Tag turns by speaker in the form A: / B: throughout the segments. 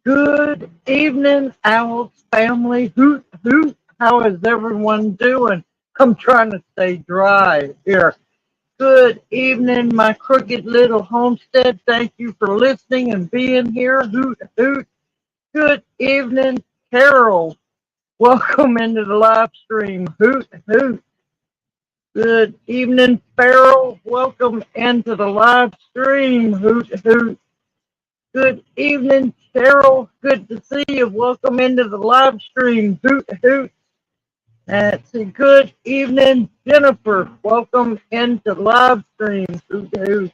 A: Good evening, Owls family. Hoot, hoot. How is everyone doing? I'm trying to stay dry here. Good evening, my crooked little homestead. Thank you for listening and being here. Hoot, hoot. Good evening, Carol. Welcome into the live stream. Hoot, hoot. Good evening, Farrell. Welcome into the live stream. Hoot, hoot. Good evening, Cheryl. Good to see you. Welcome into the live stream. Hoot, hoot. That's a good evening, Jennifer. Welcome into the live stream. Hoot, hoot.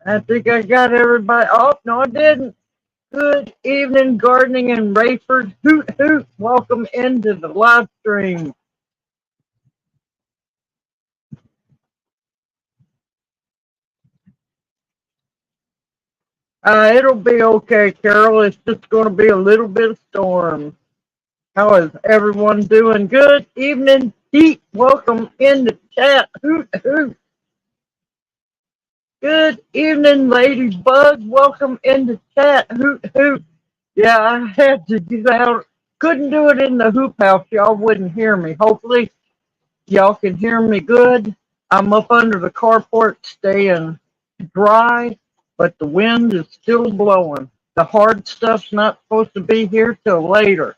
A: I think I got everybody. Oh, no, I didn't. Good evening, Gardening and Rayford. Hoot, hoot. Welcome into the live stream. It'll be okay, Carol. It's just going to be a little bit of storm. How is everyone doing? Good evening, Pete. Welcome in the chat. Hoot, hoot. Good evening, Ladybug. Welcome in the chat. Hoot, hoot. Yeah, I had to get out. Couldn't do it in the hoop house. Y'all wouldn't hear me. Hopefully, y'all can hear me good. I'm up under the carport staying dry, but the wind is still blowing. The hard stuff's not supposed to be here till later.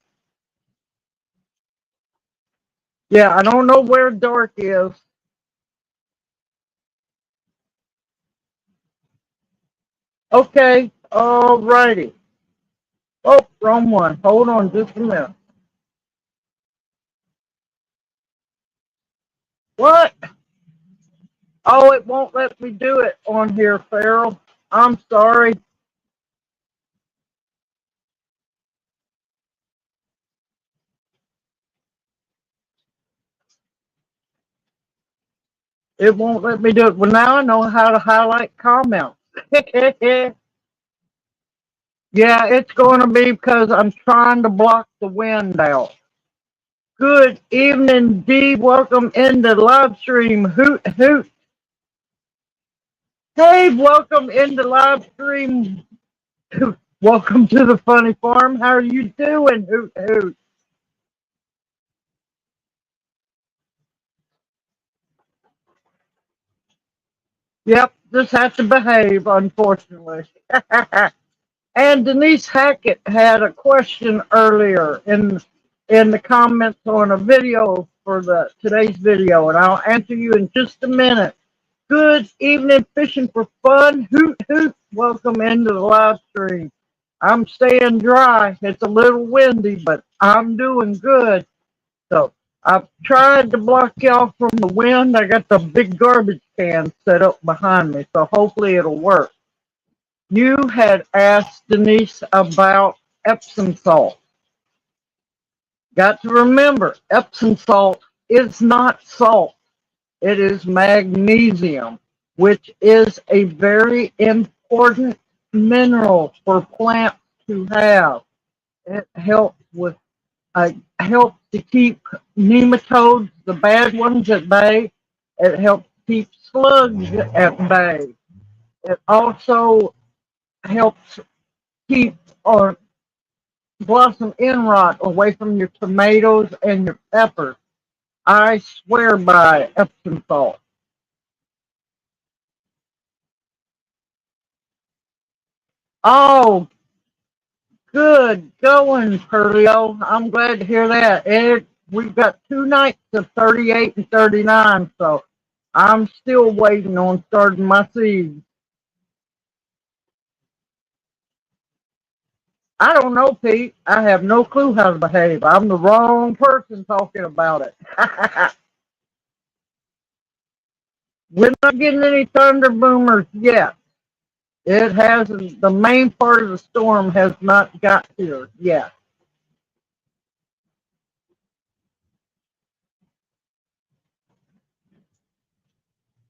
A: Yeah, I don't know where dark is. Okay, all righty. Oh, wrong one. Hold on just a minute. What? Oh, it won't let me do it on here, Farrell. I'm sorry. It won't let me do it. Well, now I know how to highlight comments. Yeah, it's going to be because I'm trying to block the wind out. Good evening, Dee. Welcome into the live stream. Hoot, hoot. Hey, welcome into live stream. Welcome to the funny farm. How are you doing? Hoot, hoot. Yep, just have to behave, unfortunately. And Denise Hackett had a question earlier in the comments on a video for the today's video, and I'll answer you in just a minute. Good evening, fishing for fun. Hoot hoot. Welcome into the live stream. I'm staying dry. It's a little windy, but I'm doing good. So I've tried to block y'all from the wind. I got the big garbage can set up behind me, so hopefully it'll work. You had asked Denise about Epsom salt. Got to remember, Epsom salt is not salt. It is magnesium, which is a very important mineral for plants to have. It helps with helps to keep nematodes, the bad ones, at bay. It helps keep slugs at bay. It also helps keep blossom end rot away from your tomatoes and your peppers. I swear by Epsom salt. Oh, good going, Curlio. I'm glad to hear that. We've got 2 nights of 38 and 39, so I'm still waiting on starting my seeds. I don't know, Pete. I have no clue how to behave. I'm the wrong person talking about it. We're not getting any thunder boomers yet. It hasn't, the main part of the storm has not got here yet.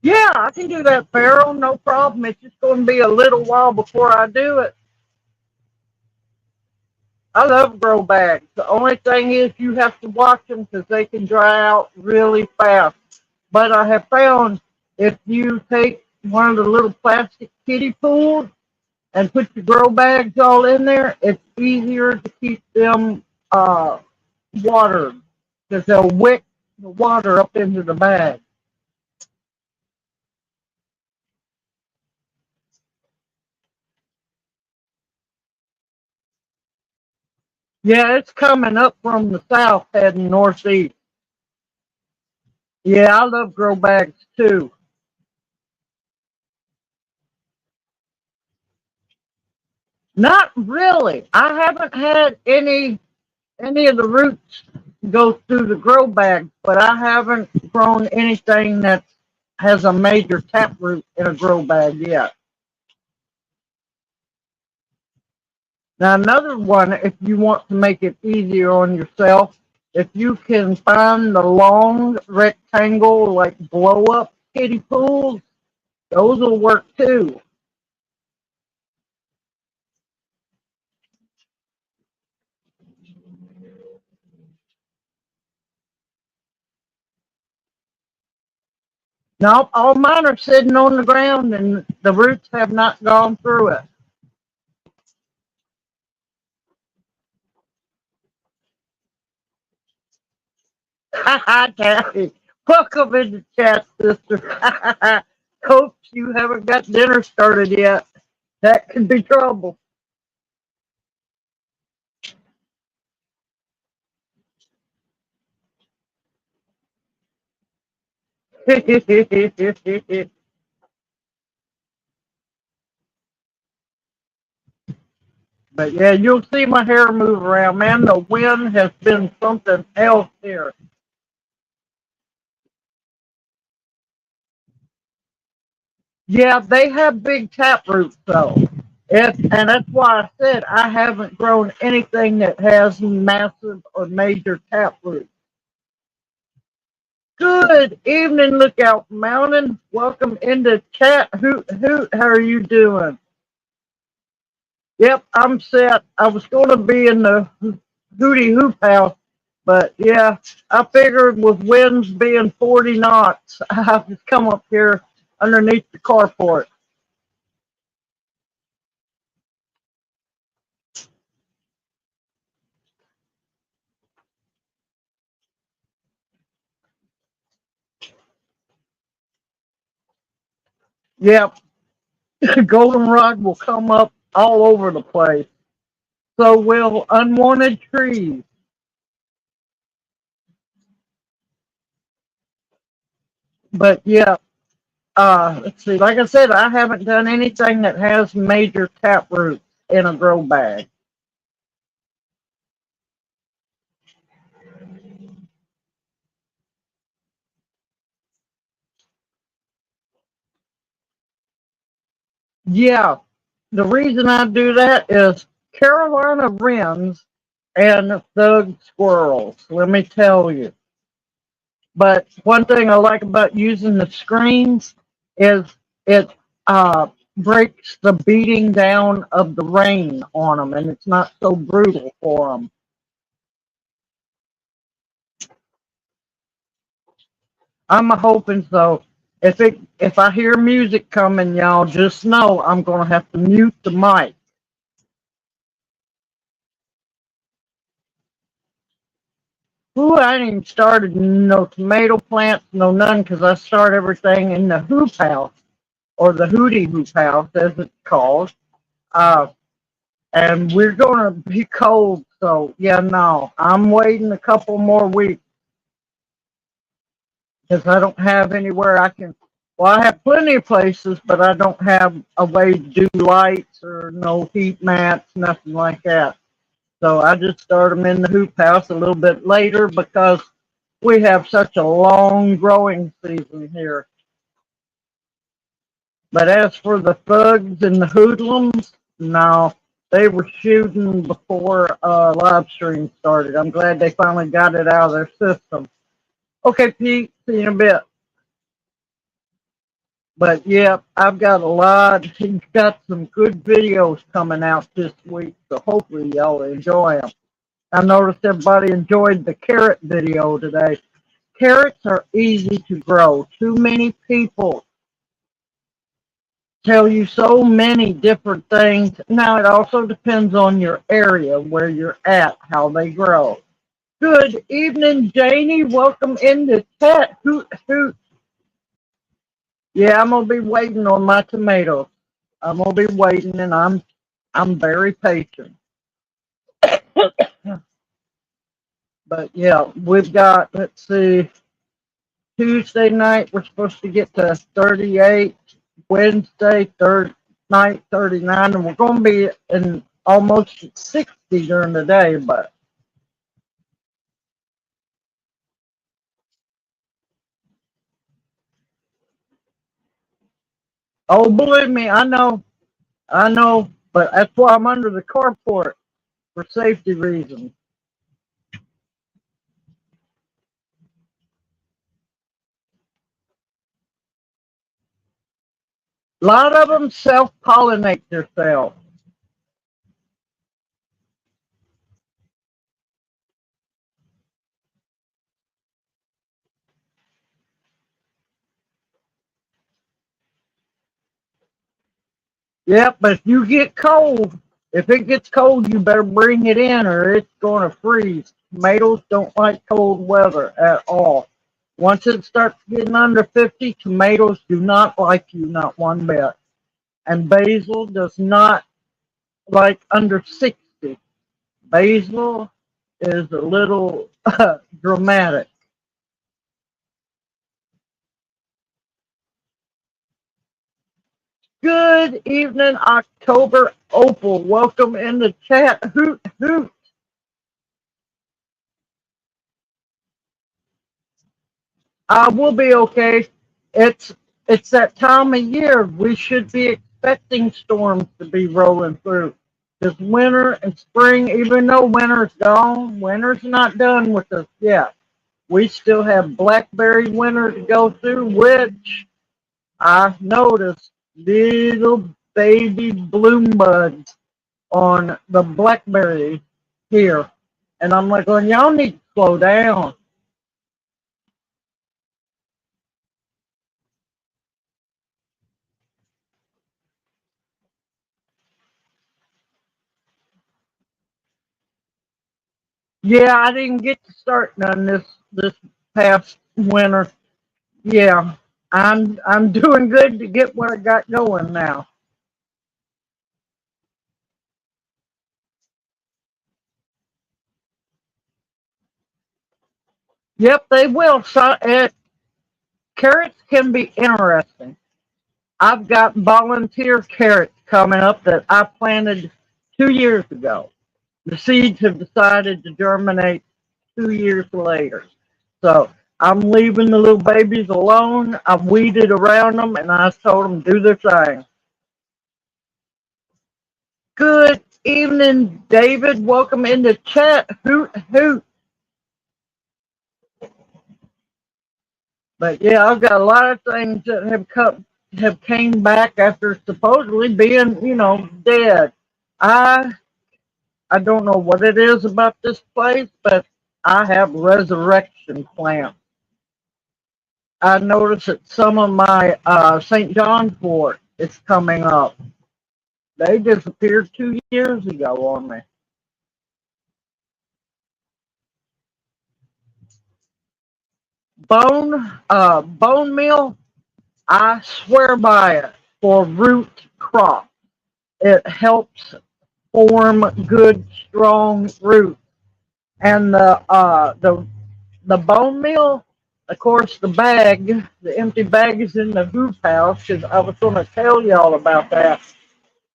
A: Yeah, I can do that, Farrell. No problem. It's just going to be a little while before I do it. I love grow bags. The only thing is you have to watch them because they can dry out really fast. But I have found if you take one of the little plastic kiddie pools and put your grow bags all in there, it's easier to keep them watered because they'll wick the water up into the bag. Yeah, it's coming up from the south heading northeast. Yeah, I love grow bags too. Not really. I haven't had any of the roots go through the grow bag, but I haven't grown anything that has a major taproot in a grow bag yet. Now, another one, if you want to make it easier on yourself, if you can find the long rectangle, like blow up kiddie pools, those will work too. Now, all mine are sitting on the ground and the roots have not gone through it. Ha ha, Kathy. Welcome in the chat, sister. Hope you haven't got dinner started yet. That could be trouble. But yeah, you'll see my hair move around, man. The wind has been something else here. Yeah, they have big tap roots though. And that's why I said I haven't grown anything that has massive or major tap roots. Good evening, Lookout Mountain. Welcome into chat. How are you doing? Yep, I'm set. I was going to be in the Hootie Hoop House, but yeah, I figured with winds being 40 knots, I just come up here underneath the carport. Yep, goldenrod will come up all over the place. So will unwanted trees. But yeah, let's see. Like I said, I haven't done anything that has major tap roots in a grow bag. Yeah, the reason I do that is Carolina wrens and thug squirrels. Let me tell you. But one thing I like about using the screens is it breaks the beating down of the rain on them, and it's not so brutal for them. I'm hoping so. If I hear music coming, y'all just know I'm gonna have to mute the mic. Ooh, I ain't even started no tomato plants, no none, 'cause I start everything in the hoop house or the hootie hoop house as it's called. Uh, and we're gonna be cold, so yeah, no, I'm waiting a couple more weeks because I don't have anywhere I can. Well, I have plenty of places, but I don't have a way to do lights or no heat mats, nothing like that. So I just start them in the hoop house a little bit later because we have such a long growing season here. But as for the thugs and the hoodlums, no, they were shooting before live stream started. I'm glad they finally got it out of their system. Okay, Pete, see you in a bit. But yeah, I've got a lot. He's got some good videos coming out this week, so hopefully y'all enjoy them. I noticed everybody enjoyed the carrot video today. Carrots are easy to grow. Too many people tell you so many different things. Now, it also depends on your area, where you're at, how they grow. Good evening, Janie. Welcome in the chat. Hoot, hoot. Yeah, I'm gonna be waiting on my tomatoes. I'm gonna be waiting, and I'm very patient. But yeah, we've got, let's see, Tuesday night we're supposed to get to 38. Wednesday third night 39, and we're gonna be in almost 60 during the day. But oh, believe me, I know, but that's why I'm under the carport for safety reasons. A lot of them self-pollinate themselves. Yep, but if it gets cold, you better bring it in or it's going to freeze. Tomatoes don't like cold weather at all. Once it starts getting under 50, tomatoes do not like you, not one bit. And basil does not like under 60. Basil is a little dramatic. Good evening, October Opal. Welcome in the chat. Hoot, hoot. We'll be okay. It's it's that time of year. We should be expecting storms to be rolling through. This winter and spring, even though winter's gone, winter's not done with us yet. We still have blackberry winter to go through, which I noticed little baby bloom buds on the blackberry here. And I'm like, well, y'all need to slow down. Yeah, I didn't get to start none this past winter. Yeah, I'm doing good to get what I got going now. Yep, they will. Carrots can be interesting. I've got volunteer carrots coming up that I planted 2 years ago. The seeds have decided to germinate 2 years later. So I'm leaving the little babies alone. I've weeded around them and I told them do their thing. Good evening, David. Welcome in the chat. Hoot, hoot. But yeah, I've got a lot of things that have came back after supposedly being, dead. I I don't know what it is about this place, but I have resurrection plants. I noticed that some of my St. John's wort is coming up. They disappeared 2 years ago on me. Bone meal, I swear by it for root crop. It helps form good, strong roots. And the bone meal, of course, the empty bag is in the hoop house because I was going to tell y'all about that.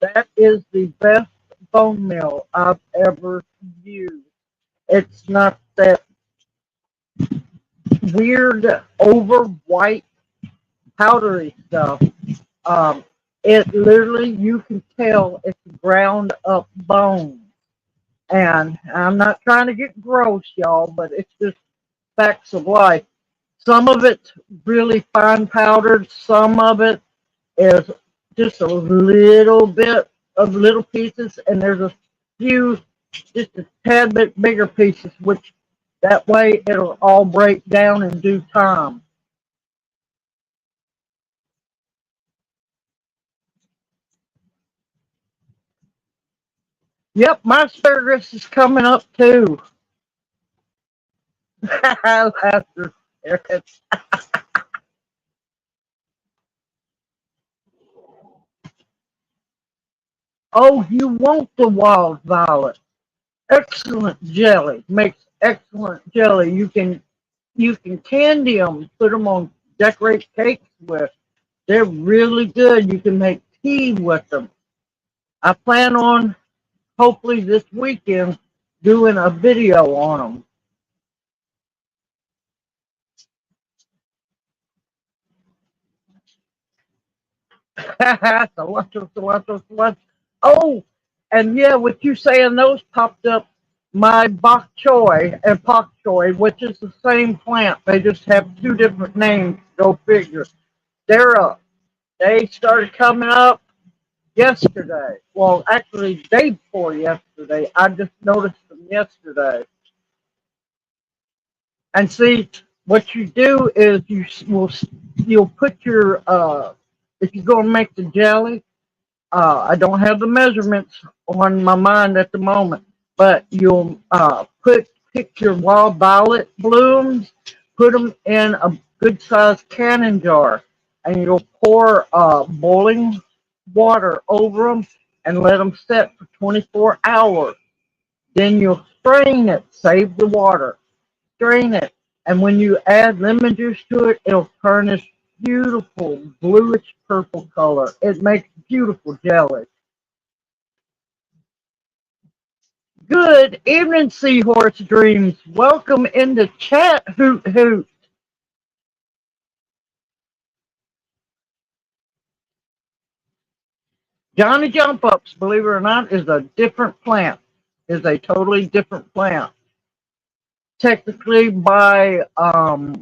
A: That is the best bone meal I've ever used. It's not that weird over white powdery stuff. Um, it literally, you can tell it's ground up bone. And I'm not trying to get gross, y'all, but it's just facts of life. Some of it's really fine powdered. Some of it is just a little bit of little pieces, and there's a few just a tad bit bigger pieces, which that way it'll all break down in due time. Yep, my asparagus is coming up too. Laughter. Oh, you want the wild violet. Excellent jelly. Makes excellent jelly. You can candy them, put them on decorate cakes with. They're really good. You can make tea with them. I plan on hopefully this weekend doing a video on them. Cilantro. Oh, and yeah, with you saying those popped up, my bok choy and pak choy, which is the same plant. They just have two different names. Go figure. They're up. They started coming up yesterday. Well, actually, day before yesterday. I just noticed them yesterday. And see, what you do is you'll put your if you're going to make the jelly. I don't have the measurements on my mind at the moment, but you'll pick your wild violet blooms, put them in a good sized canning jar, and you'll pour boiling water over them and let them set for 24 hours. Then you'll strain it, save the water, strain it, and when you add lemon juice to it, it'll turn this beautiful bluish purple color. It makes beautiful jelly. Good evening, Seahorse Dreams. Welcome into chat, Hoot Hoot. Johnny Jump Ups, believe it or not, is a different plant. Is a totally different plant. Technically by how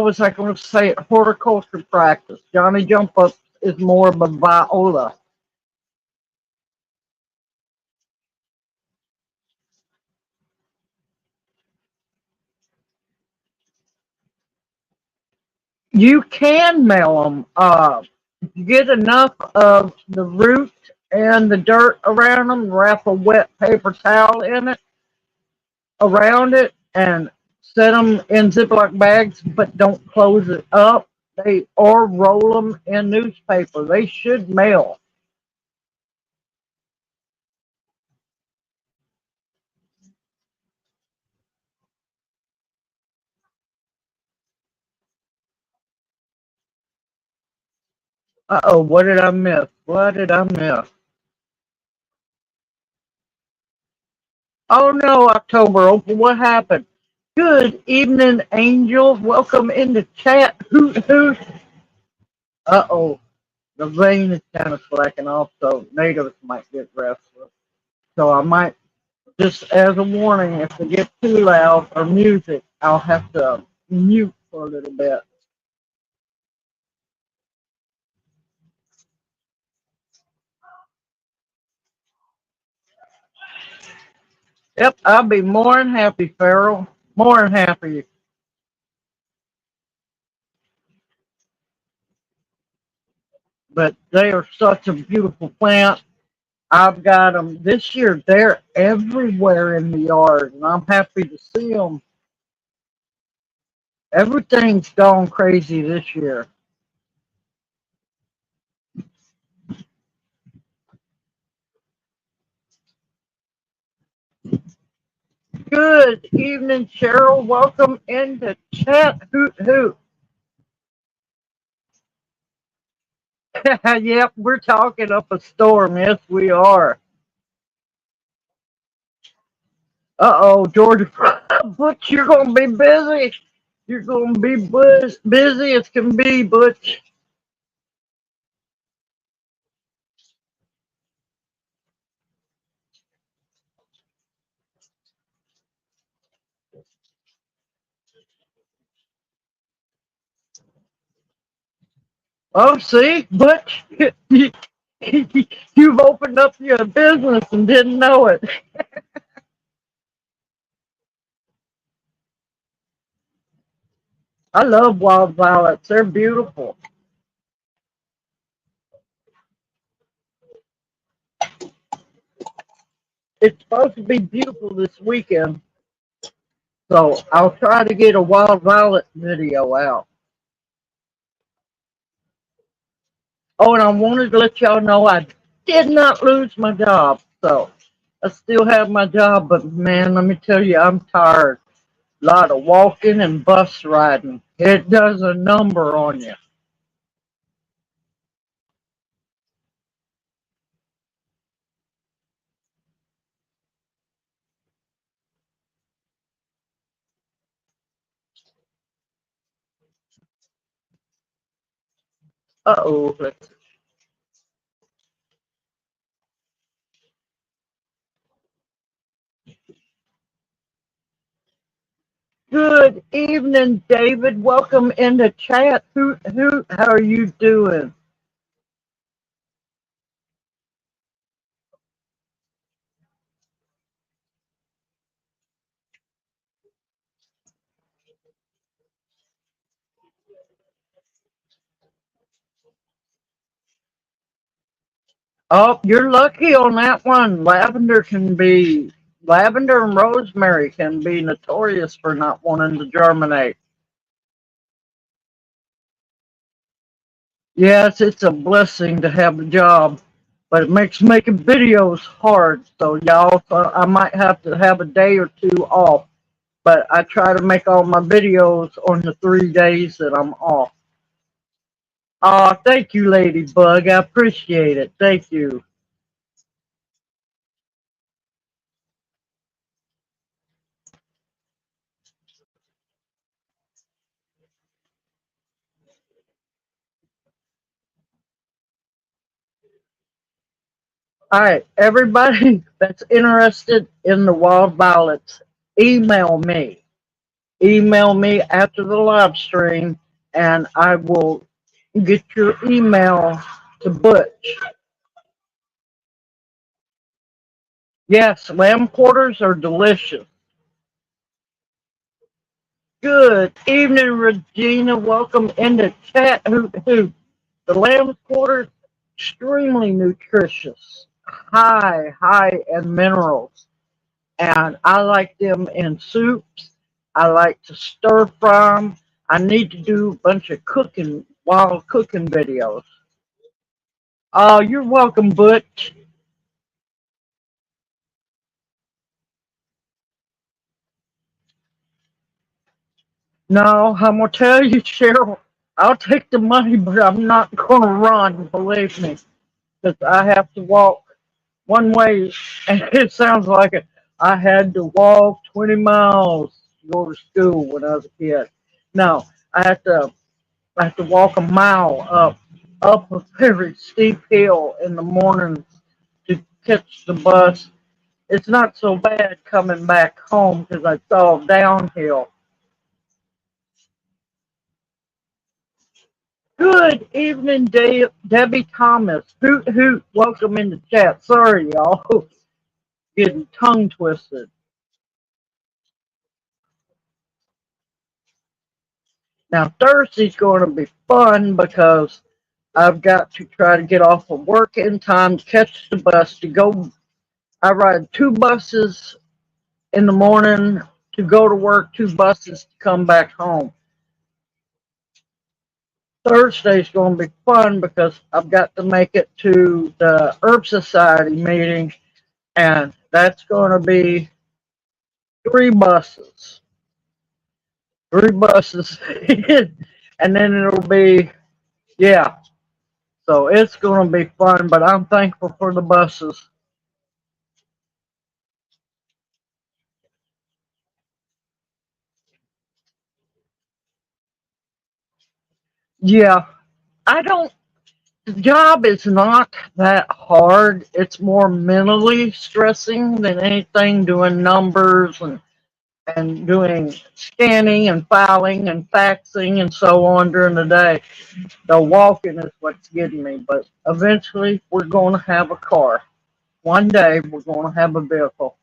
A: was I going to say it? Horticulture practice. Johnny Jump Ups is more of a viola. You can mail them. If you get enough of the root and the dirt around them, wrap a wet paper towel in it, around it, and set them in Ziploc bags, but don't close it up. They or roll them in newspaper. They should mail. Uh-oh, what did I miss? What did I miss? Oh no, October Opal, what happened? Good evening, Angel. Welcome into chat. Hoot hoot. Uh-oh. The vein is kind of slacking off, so natives might get restless. So I might, just as a warning, if they get too loud or music, I'll have to mute for a little bit. Yep, I'll be more than happy, Farrell. More than happy. But they are such a beautiful plant. I've got them this year. They're everywhere in the yard, and I'm happy to see them. Everything's gone crazy this year. Good evening, Cheryl. Welcome into chat. Hoot hoot. Yep, we're talking up a storm. Yes, we are. Uh-oh, Georgia. Butch, you're going to be busy. You're going to be busy as can be, Butch. Oh, see, Butch, you've opened up your business and didn't know it. I love wild violets. They're beautiful. It's supposed to be beautiful this weekend, so I'll try to get a wild violet video out. Oh, and I wanted to let y'all know I did not lose my job, so I still have my job, but man, let me tell you, I'm tired. A lot of walking and bus riding. It does a number on you. Uh-oh. Good evening, David. Welcome in the chat. How are you doing? Oh, you're lucky on that one. Lavender and rosemary can be notorious for not wanting to germinate. Yes, it's a blessing to have a job, but it makes making videos hard. So y'all, I might have to have a day or two off, but I try to make all my videos on the 3 days that I'm off. Oh, thank you, Ladybug. I appreciate it. Thank you. All right, everybody that's interested in the wild violets, email me. Email me after the live stream, and I will get your email to Butch. Yes, lamb quarters are delicious. Good evening, Regina. Welcome in the chat. The lamb quarters, extremely nutritious, high in minerals. And I like them in soups. I like to stir fry them. I need to do a bunch of wild cooking videos. Oh, you're welcome, Butch. No, I'm gonna tell you, Cheryl. I'll take the money, but I'm not gonna run. Believe me, because I have to walk one way, and it sounds like it. I had to walk 20 miles to go to school when I was a kid. No, I have to I have to walk a mile up a very steep hill in the mornings to catch the bus. It's not so bad coming back home because I saw downhill. Good evening, Debbie Thomas. Hoot hoot. Welcome in the chat. Sorry, y'all. Getting tongue twisted. Now Thursday's going to be fun because I've got to try to get off of work in time to catch the bus to go. I ride two buses in the morning to go to work, two buses to come back home. Thursday's going to be fun because I've got to make it to the Herb Society meeting, and that's going to be three buses. Three buses. And then it'll be, yeah. So it's going to be fun, but I'm thankful for the buses. Yeah. I don't, the job is not that hard. It's more mentally stressing than anything, doing numbers and doing scanning and filing and faxing and so on during the day. The walking is what's getting me, but eventually we're going to have a car. One day we're going to have a vehicle.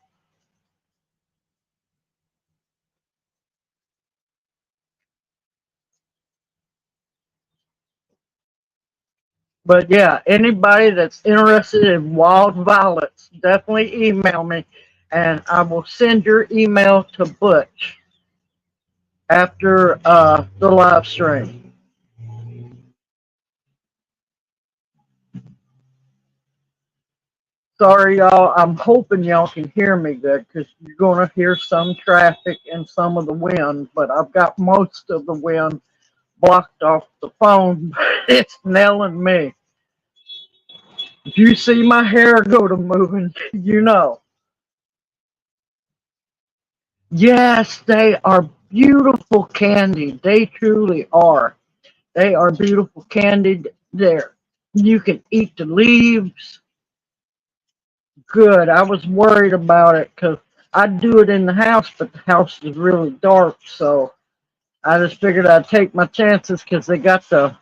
A: But yeah, anybody that's interested in wild violets, definitely email me, and I will send your email to Butch after the live stream. Sorry, y'all. I'm hoping y'all can hear me good because you're going to hear some traffic and some of the wind, but I've got most of the wind blocked off the phone. It's nailing me. If you see my hair go to moving, you know. Yes, they are beautiful candy. They truly are. They are beautiful candy. There, you can eat the leaves. Good. I was worried about it because I'd do it in the house, but the house is really dark, so I just figured I'd take my chances because they got the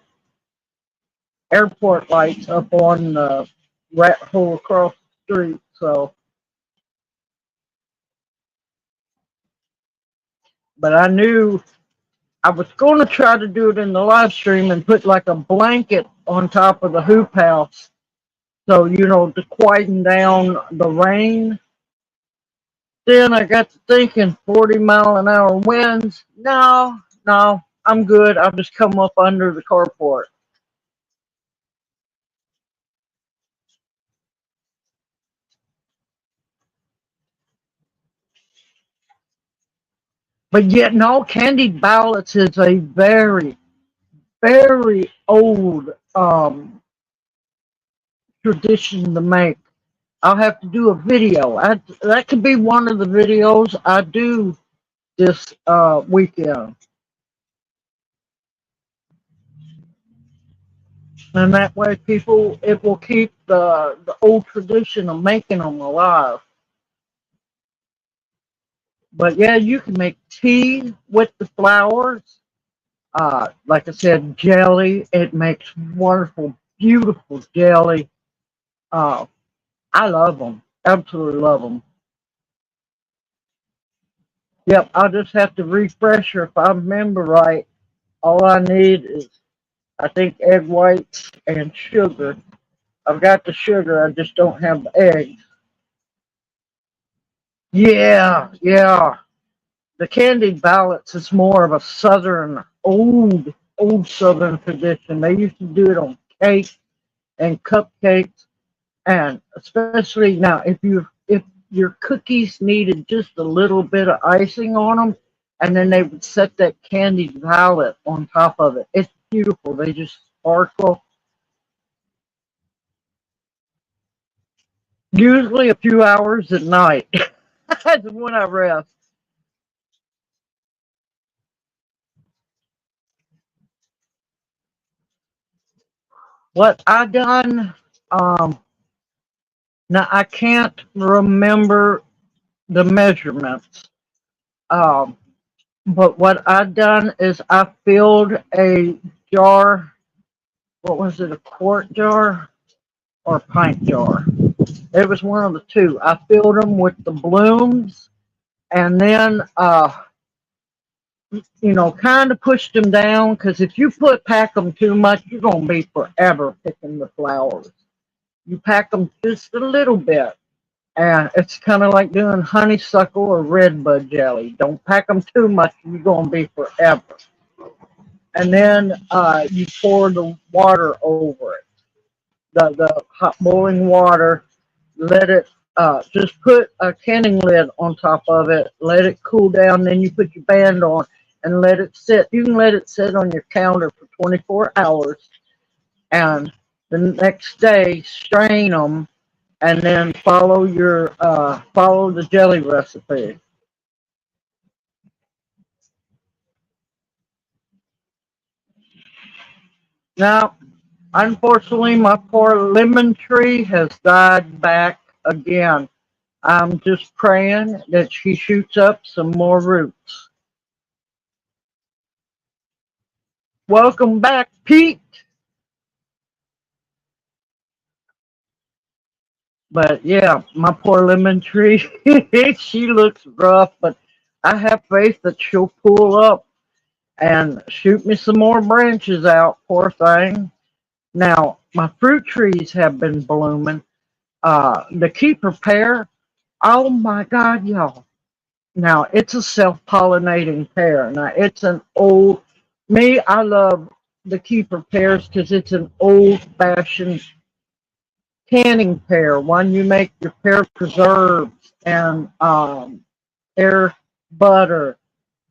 A: airport lights up on the rat hole across the street. So, but I knew I was going to try to do it in the live stream and put like a blanket on top of the hoop house. So, to quieten down the rain. Then I got to thinking 40-mile-an-hour winds. No, no, I'm good. I'll just come up under the carport. But yet, no, candied violets is a very, very old tradition to make. I'll have to do a video. That could be one of the videos I do this weekend. And that way, it will keep the old tradition of making them alive. But yeah, you can make tea with the flowers. Like I said, jelly. It makes wonderful, beautiful jelly. Uh, I love them. Absolutely love them. Yep, I'll just have to refresh her if I remember right. All I need is, I think, egg whites and sugar. I've got the sugar, I just don't have the eggs. Yeah, yeah. The candied violets is more of a southern, old southern tradition. They used to do it on cake and cupcakes, and especially now, if your cookies needed just a little bit of icing on them, and then they would set that candied violet on top of it. It's beautiful. They just sparkle. Usually a few hours at night. That's when I rest. What I done, um, now I can't remember the measurements. Um, but what I done is I filled a jar. What was it? A quart jar or a pint jar? It was one of the two. I filled them with the blooms, and then kind of pushed them down because if you pack them too much, you're gonna be forever picking the flowers. You pack them just a little bit, and it's kind of like doing honeysuckle or redbud jelly. Don't pack them too much; you're gonna be forever. And then you pour the water over it, the hot boiling water. Let it just put a canning lid on top of it. Let it cool down. Then you put your band on and let it sit. You can let it sit on your counter for 24 hours, and the next day strain them, and then follow the jelly recipe. Now, unfortunately, my poor lemon tree has died back again. I'm just praying that she shoots up some more roots. Welcome back, Pete. But yeah, my poor lemon tree, she looks rough, but I have faith that she'll pull up and shoot me some more branches out, poor thing. Now, my fruit trees have been blooming. The keeper pear, oh my God, y'all. Now, it's a self-pollinating pear. Now, it's an old, me, I love the keeper pears because it's an old-fashioned canning pear, one you make your pear preserves and pear butter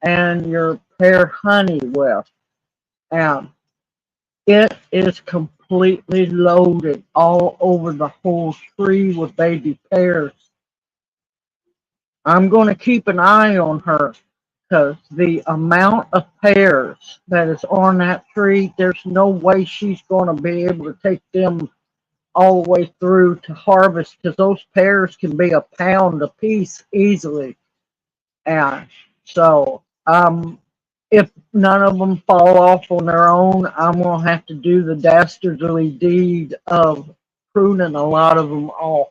A: and your pear honey with. And it is completely loaded all over the whole tree with baby pears. I'm going to keep an eye on her because the amount of pears that is on that tree, there's no way she's going to be able to take them all the way through to harvest because those pears can be a pound a piece easily. And so, if none of them fall off on their own, I'm going to have to do the dastardly deed of pruning a lot of them off.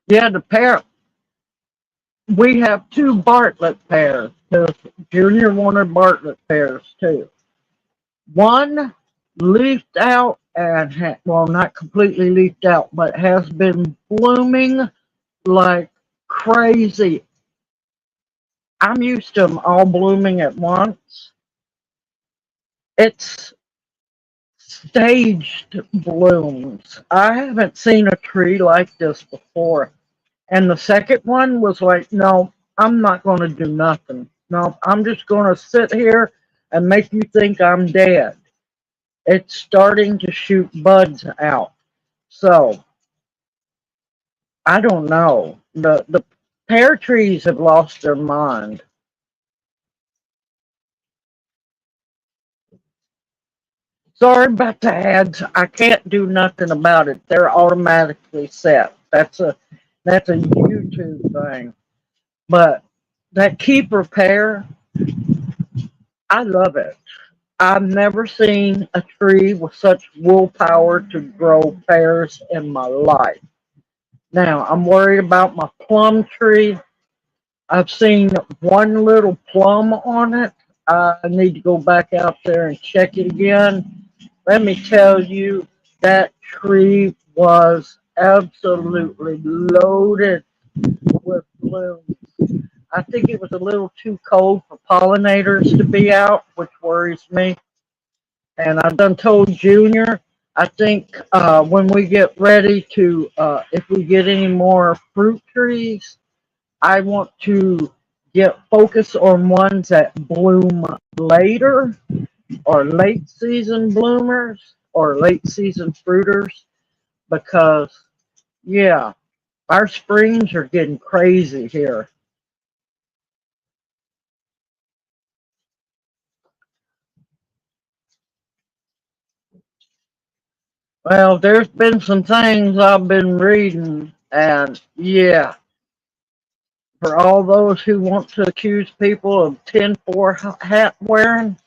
A: Yeah, the pear, we have two Bartlett pears because Junior wanted Bartlett pears too. One leafed out and well, not completely leafed out, but has been blooming like crazy. I'm used to them all blooming at once. It's staged blooms. I haven't seen a tree like this before. And the second one was like, no, I'm not going to do nothing. No, I'm just going to sit here and make you think I'm dead. It's starting to shoot buds out. So I don't know. The pear trees have lost their mind. Sorry about the ads. I can't do nothing about it. They're automatically set. That's a YouTube thing. But that keeper pear, I love it. I've never seen a tree with such willpower to grow pears in my life. Now, I'm worried about my plum tree. I've seen one little plum on it. I need to go back out there and check it again. Let me tell you, that tree was absolutely loaded with blooms. I think it was a little too cold for pollinators to be out, which worries me. And I done told Junior, I think when we get ready to, if we get any more fruit trees, I want to get focus on ones that bloom later or late season bloomers or late season fruiters because, yeah, our springs are getting crazy here. Well, there's been some things I've been reading, and yeah, for all those who want to accuse people of tin-four hat wearing,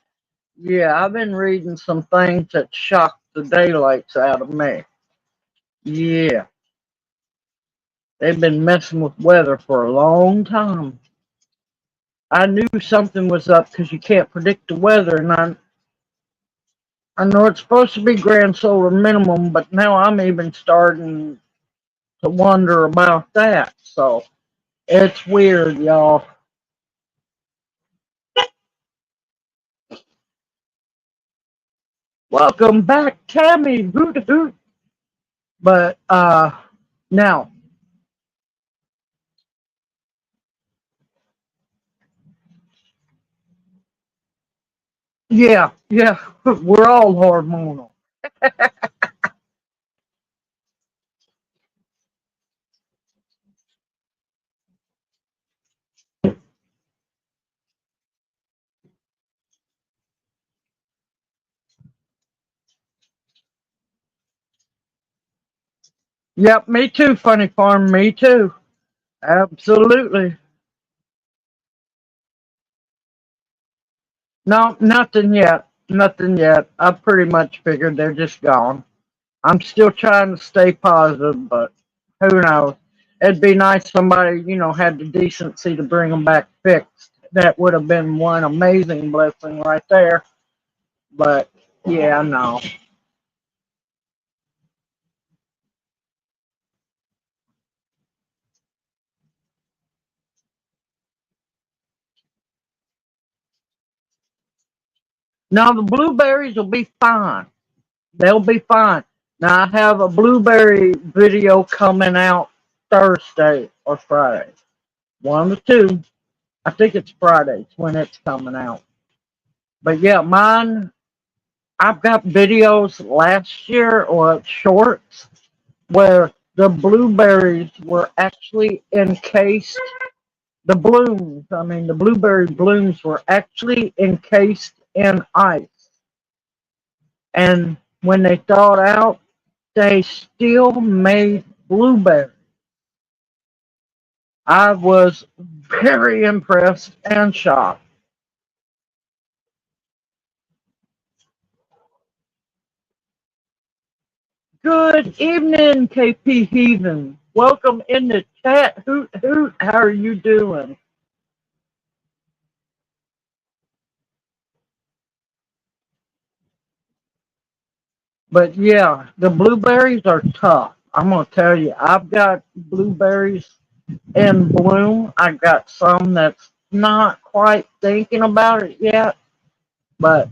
A: yeah, I've been reading some things that shocked the daylights out of me. Yeah, they've been messing with weather for a long time. I knew something was up because you can't predict the weather, and I know it's supposed to be grand solar minimum, but now I'm even starting to wonder about that. So it's weird, y'all. Welcome back, Tammy. Hoot hoot. But now, yeah, yeah, we're all hormonal. Yep, me too, Funny Farm, me too. Absolutely. No, nothing yet. Nothing yet. I pretty much figured they're just gone. I'm still trying to stay positive, but who knows? It'd be nice somebody, had the decency to bring them back fixed. That would have been one amazing blessing right there. But yeah, no. Now the blueberries will be fine. They'll be fine. Now I have a blueberry video coming out Thursday or Friday. One of the two. I think it's Fridays when it's coming out. But yeah, mine, I've got videos last year or shorts where the blueberries were actually encased. The blueberry blooms were actually encased in ice. And when they thawed out, they still made blueberries. I was very impressed and shocked. Good evening, KP Heathen. Welcome in the chat. Hoot hoot, how are you doing? But yeah, the blueberries are tough. I'm gonna tell you, I've got blueberries in bloom. I've got some that's not quite thinking about it yet, but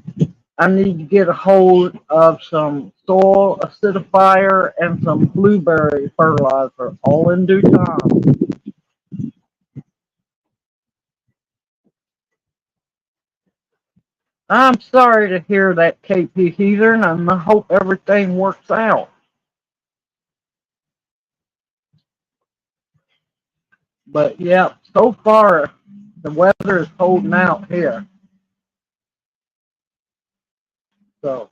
A: I need to get a hold of some soil acidifier and some blueberry fertilizer all in due time. I'm sorry to hear that, KP Heathen, and I hope everything works out. But yeah, so far the weather is holding out here. So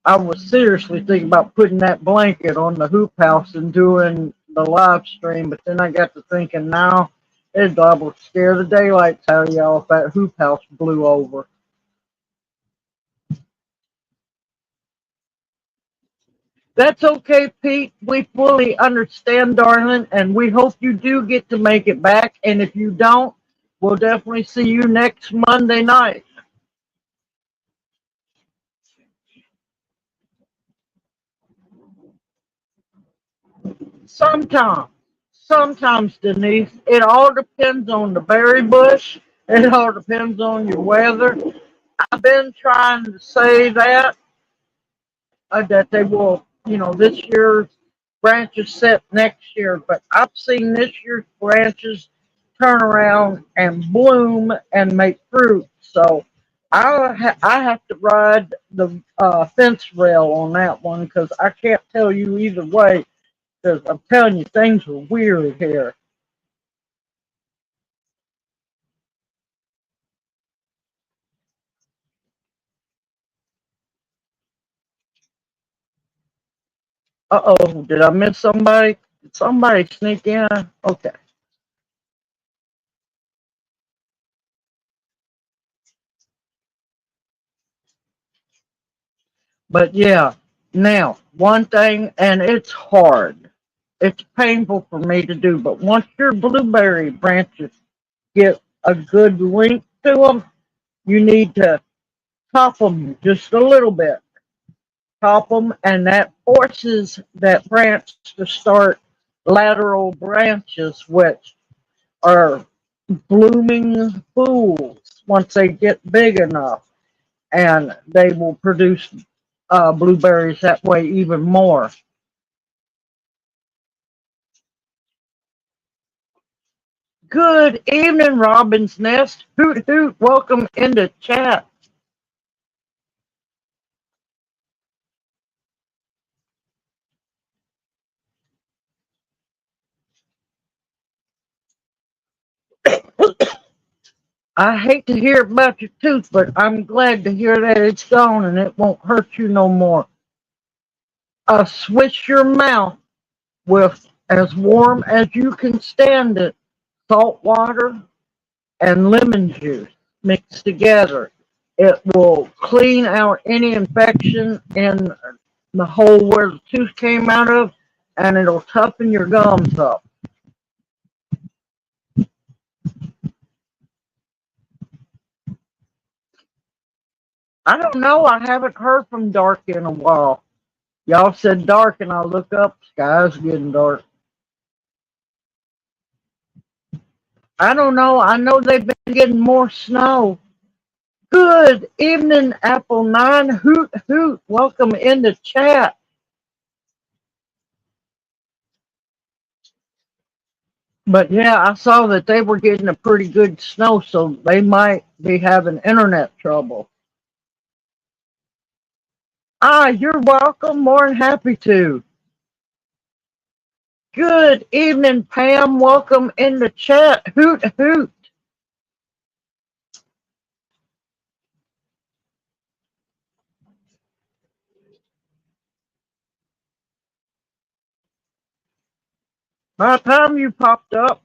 A: I was seriously thinking about putting that blanket on the hoop house and doing the live stream, but then I got to thinking now it would scare the daylights out of y'all if that hoop house blew over. That's okay, Pete. We fully understand, darling, and we hope you do get to make it back. And if you don't, we'll definitely see you next Monday night. Sometimes, sometimes, Denise, it all depends on the berry bush. It all depends on your weather. I've been trying to say that they will, this year's branches set next year, but I've seen this year's branches turn around and bloom and make fruit. So I have to ride the fence rail on that one because I can't tell you either way because I'm telling you things are weird here. Uh-oh, did I miss somebody? Did somebody sneak in? Okay. But yeah, now, one thing, and it's hard. It's painful for me to do, but once your blueberry branches get a good length to them, you need to top them just a little bit. Top them, and that forces that branch to start lateral branches, which are blooming fools once they get big enough, and they will produce blueberries that way even more. Good evening, Robin's Nest. Hoot hoot, welcome into chat. I hate to hear about your tooth, but I'm glad to hear that it's gone and it won't hurt you no more. Swish your mouth. with as warm as you can stand it, salt water and lemon juice mixed together. It will clean out any infection in the hole where the tooth came out of, and it'll toughen your gums up. I don't know. I haven't heard from Dark in a while. Y'all said dark, and I look up, sky's getting dark. I don't know. I know they've been getting more snow. Good evening, Apple 9. Hoot, hoot. Welcome in the chat. But yeah, I saw that they were getting a pretty good snow, so they might be having internet trouble. Ah, you're welcome. More than happy to. Good evening, Pam. Welcome in the chat. Hoot, hoot. By the time you popped up,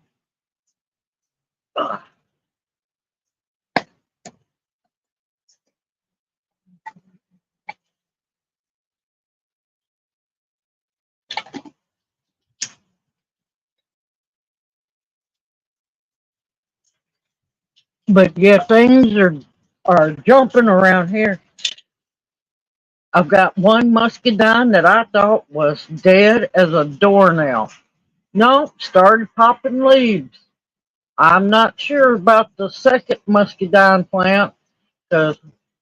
A: but yeah, things are jumping around here. I've got one muscadine that I thought was dead as a doornail. No, started popping leaves. I'm not sure about the second muscadine plant because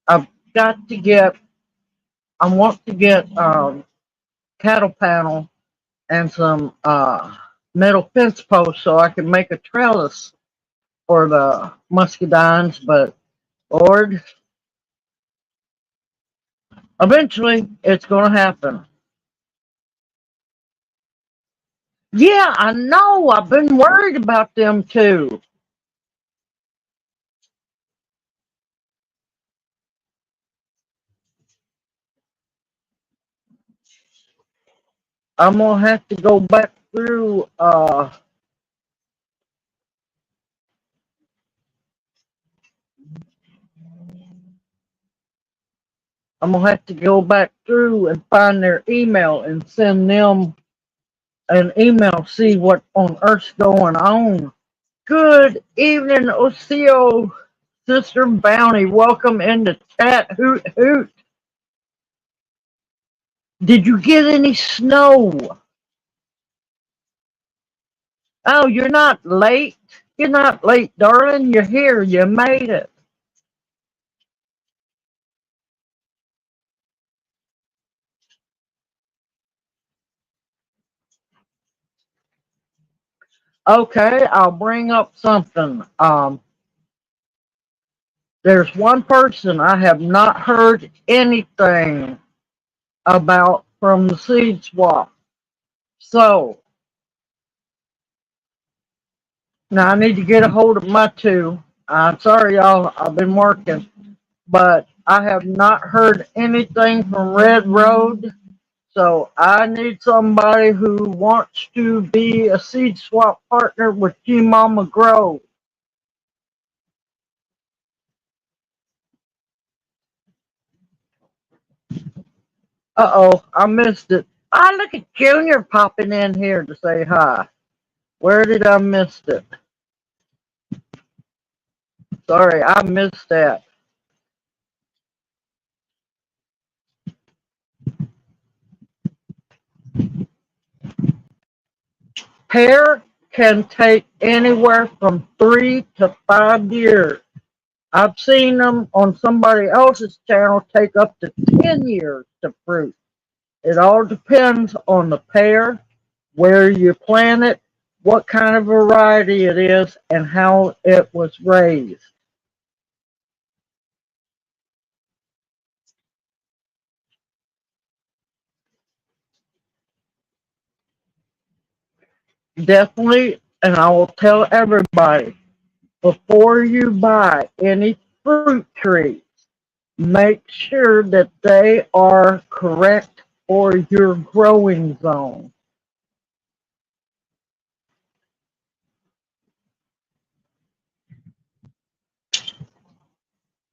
A: I've got to get, I want to get cattle panel and some metal fence posts so I can make a trellis for the muscadines, but Lord, eventually it's going to happen. Yeah, I know. I've been worried about them too. I'm going to have to go back through I'm gonna have to go back through and find their email and send them an email, see what on earth's going on. Good evening, Oseo, Sister Bounty. Welcome in the chat. Hoot hoot. Did you get any snow? Oh, you're not late. You're not late, darling. You're here. You made it. Okay, I'll bring up something. There's one person I have not heard anything about from the seed swap. So now I need to get a hold of my two. I'm sorry, y'all. I've been working, but I have not heard anything from Red Road. So I need somebody who wants to be a seed swap partner with G Mama Grow. Uh-oh, I missed it. Ah, look at Junior popping in here to say hi. Where did I miss it? Sorry, I missed that. Pear can take anywhere from 3 to 5 years. I've seen them on somebody else's channel take up to 10 years to fruit. It all depends on the pear, where you plant it, what kind of variety it is, and how it was raised. Definitely, and I will tell everybody, before you buy any fruit trees, make sure that they are correct for your growing zone.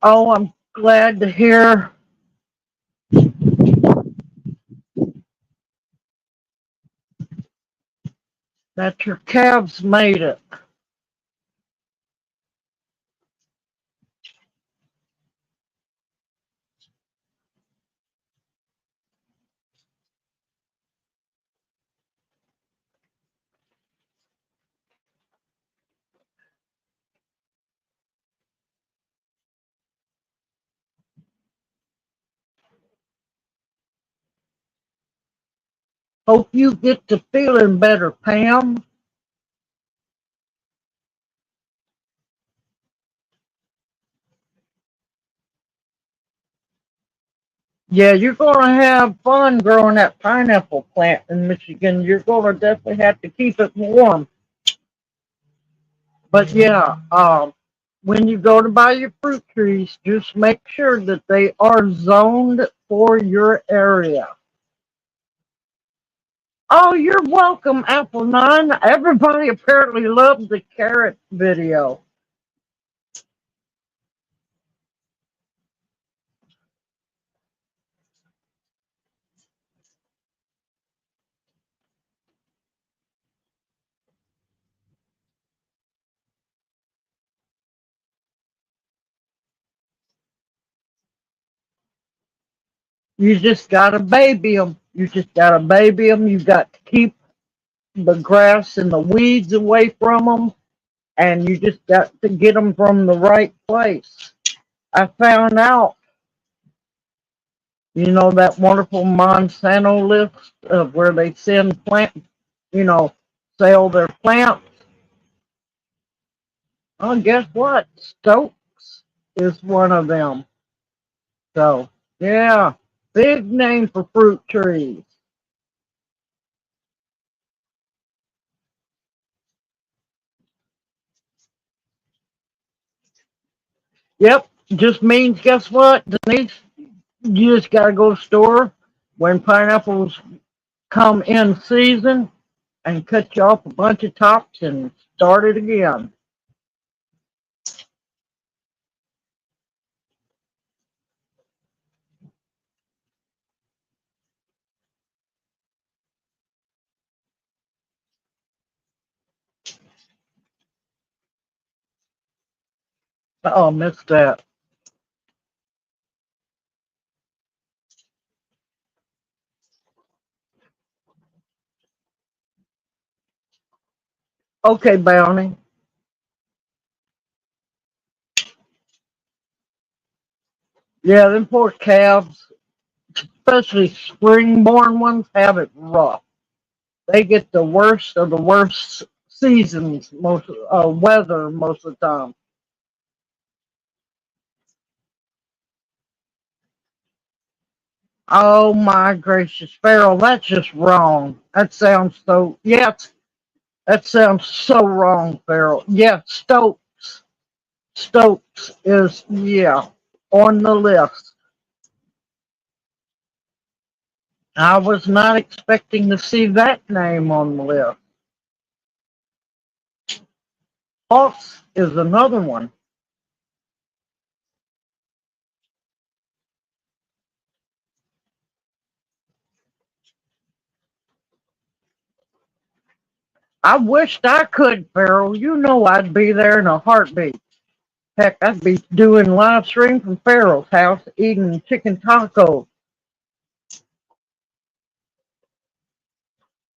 A: Oh, I'm glad to hear that your calves made it. Hope you get to feeling better, Pam. Yeah, you're going to have fun growing that pineapple plant in Michigan. You're going to definitely have to keep it warm. But yeah, when you go to buy your fruit trees, just make sure that they are zoned for your area. Oh, you're welcome, Apple Nine. Everybody apparently loved the carrot video. You just gotta baby them. You just gotta baby them. You got to keep the grass and the weeds away from them, and you just got to get them from the right place. I found out, that wonderful Monsanto list of where they send you know, sell their plants. Oh, guess what? Stokes is one of them. So, yeah, big name for fruit trees. Yep, just means, guess what, Denise? You just gotta go to the store when pineapples come in season and cut you off a bunch of tops and start it again. Oh, missed that. Okay, Bounty. Yeah, them poor calves, especially spring-born ones, have it rough. They get the worst of the worst seasons, most weather most of the time. Oh my gracious, Farrell, that's just wrong. That sounds so. Yes, that sounds so wrong, Farrell. Yeah, Stokes. Stokes is on the list. I was not expecting to see that name on the list. Fox is another one. I wished I could, Farrell. You know I'd be there in a heartbeat. Heck, I'd be doing live stream from Farrell's house eating chicken tacos.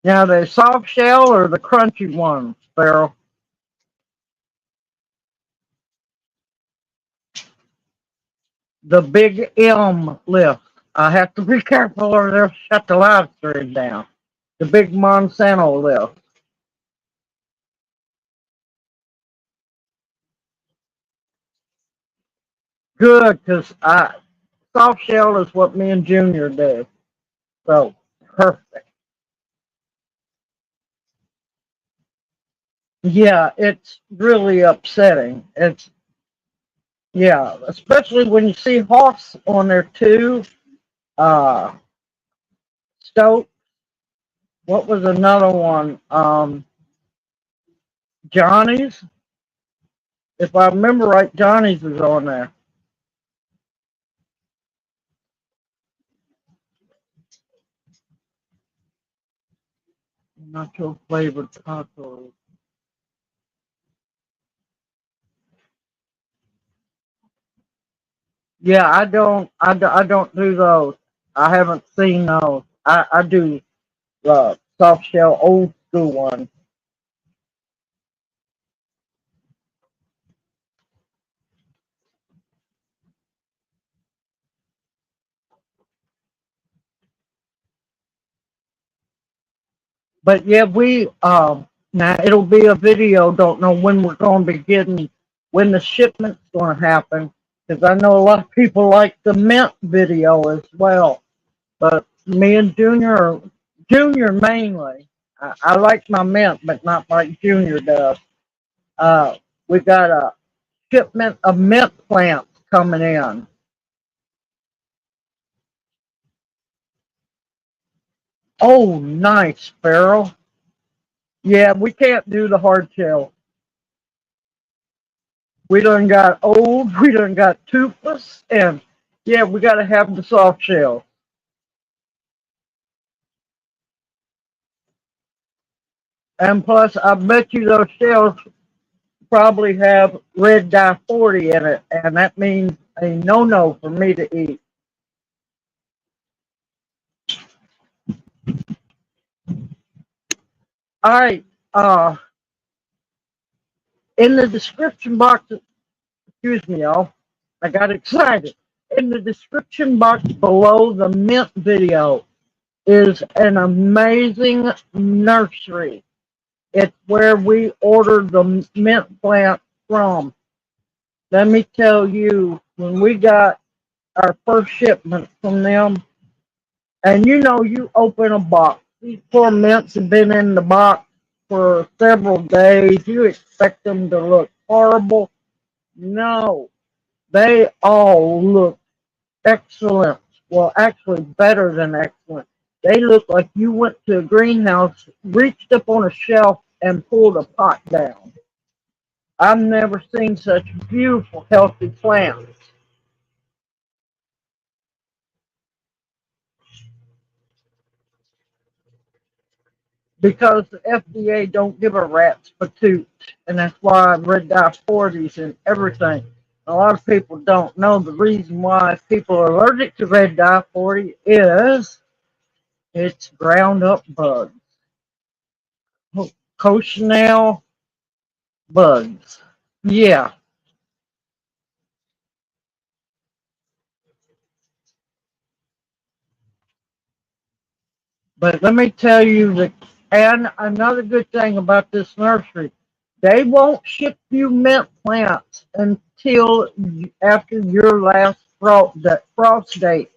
A: Now the soft shell or the crunchy ones, Farrell? The big M list. I have to be careful or they'll shut the live stream down. The big Monsanto list. Good, because I soft shell is what me and Junior do. So perfect. Yeah, it's really upsetting. Especially when you see Hoss on there too. Uh, Stoke. What was another one? Johnny's. If I remember right, Johnny's is on there. nacho flavored tacos. Yeah, I don't do those. I haven't seen those. I do soft shell old school ones. But yeah, we now it'll be a video. Don't know when we're going to be getting when the shipment's going to happen because I know a lot of people like the mint video as well. But me and Junior mainly. I like my mint, but not like Junior does. Uh, we got a shipment of mint plants coming in. Oh, nice, Farrell. Yeah, we can't do the hard shell. We done got old, we done got toothless, and yeah, we gotta have the soft shell. And plus, I bet you those shells probably have red dye 40 in it, and that means a no-no for me to eat. All right, in the description box, excuse me, y'all, I got excited. In the description box below the mint video is an amazing nursery. It's where we ordered the mint plant from. Let me tell you, when we got our first shipment from them, and you know, you open a box. These poor mints have been in the box for several days. You expect them to look horrible. No, they all look excellent. Well, actually, better than excellent. They look like you went to a greenhouse, reached up on a shelf, and pulled a pot down. I've never seen such beautiful, healthy plants. Because the FDA don't give a rat's patoot, and that's why red dye 40s and everything. A lot of people don't know the reason why people are allergic to red dye 40 is it's ground up bugs, cochineal bugs. Yeah, but let me tell you that, and another good thing about this nursery, they won't ship you mint plants until after your last frost date.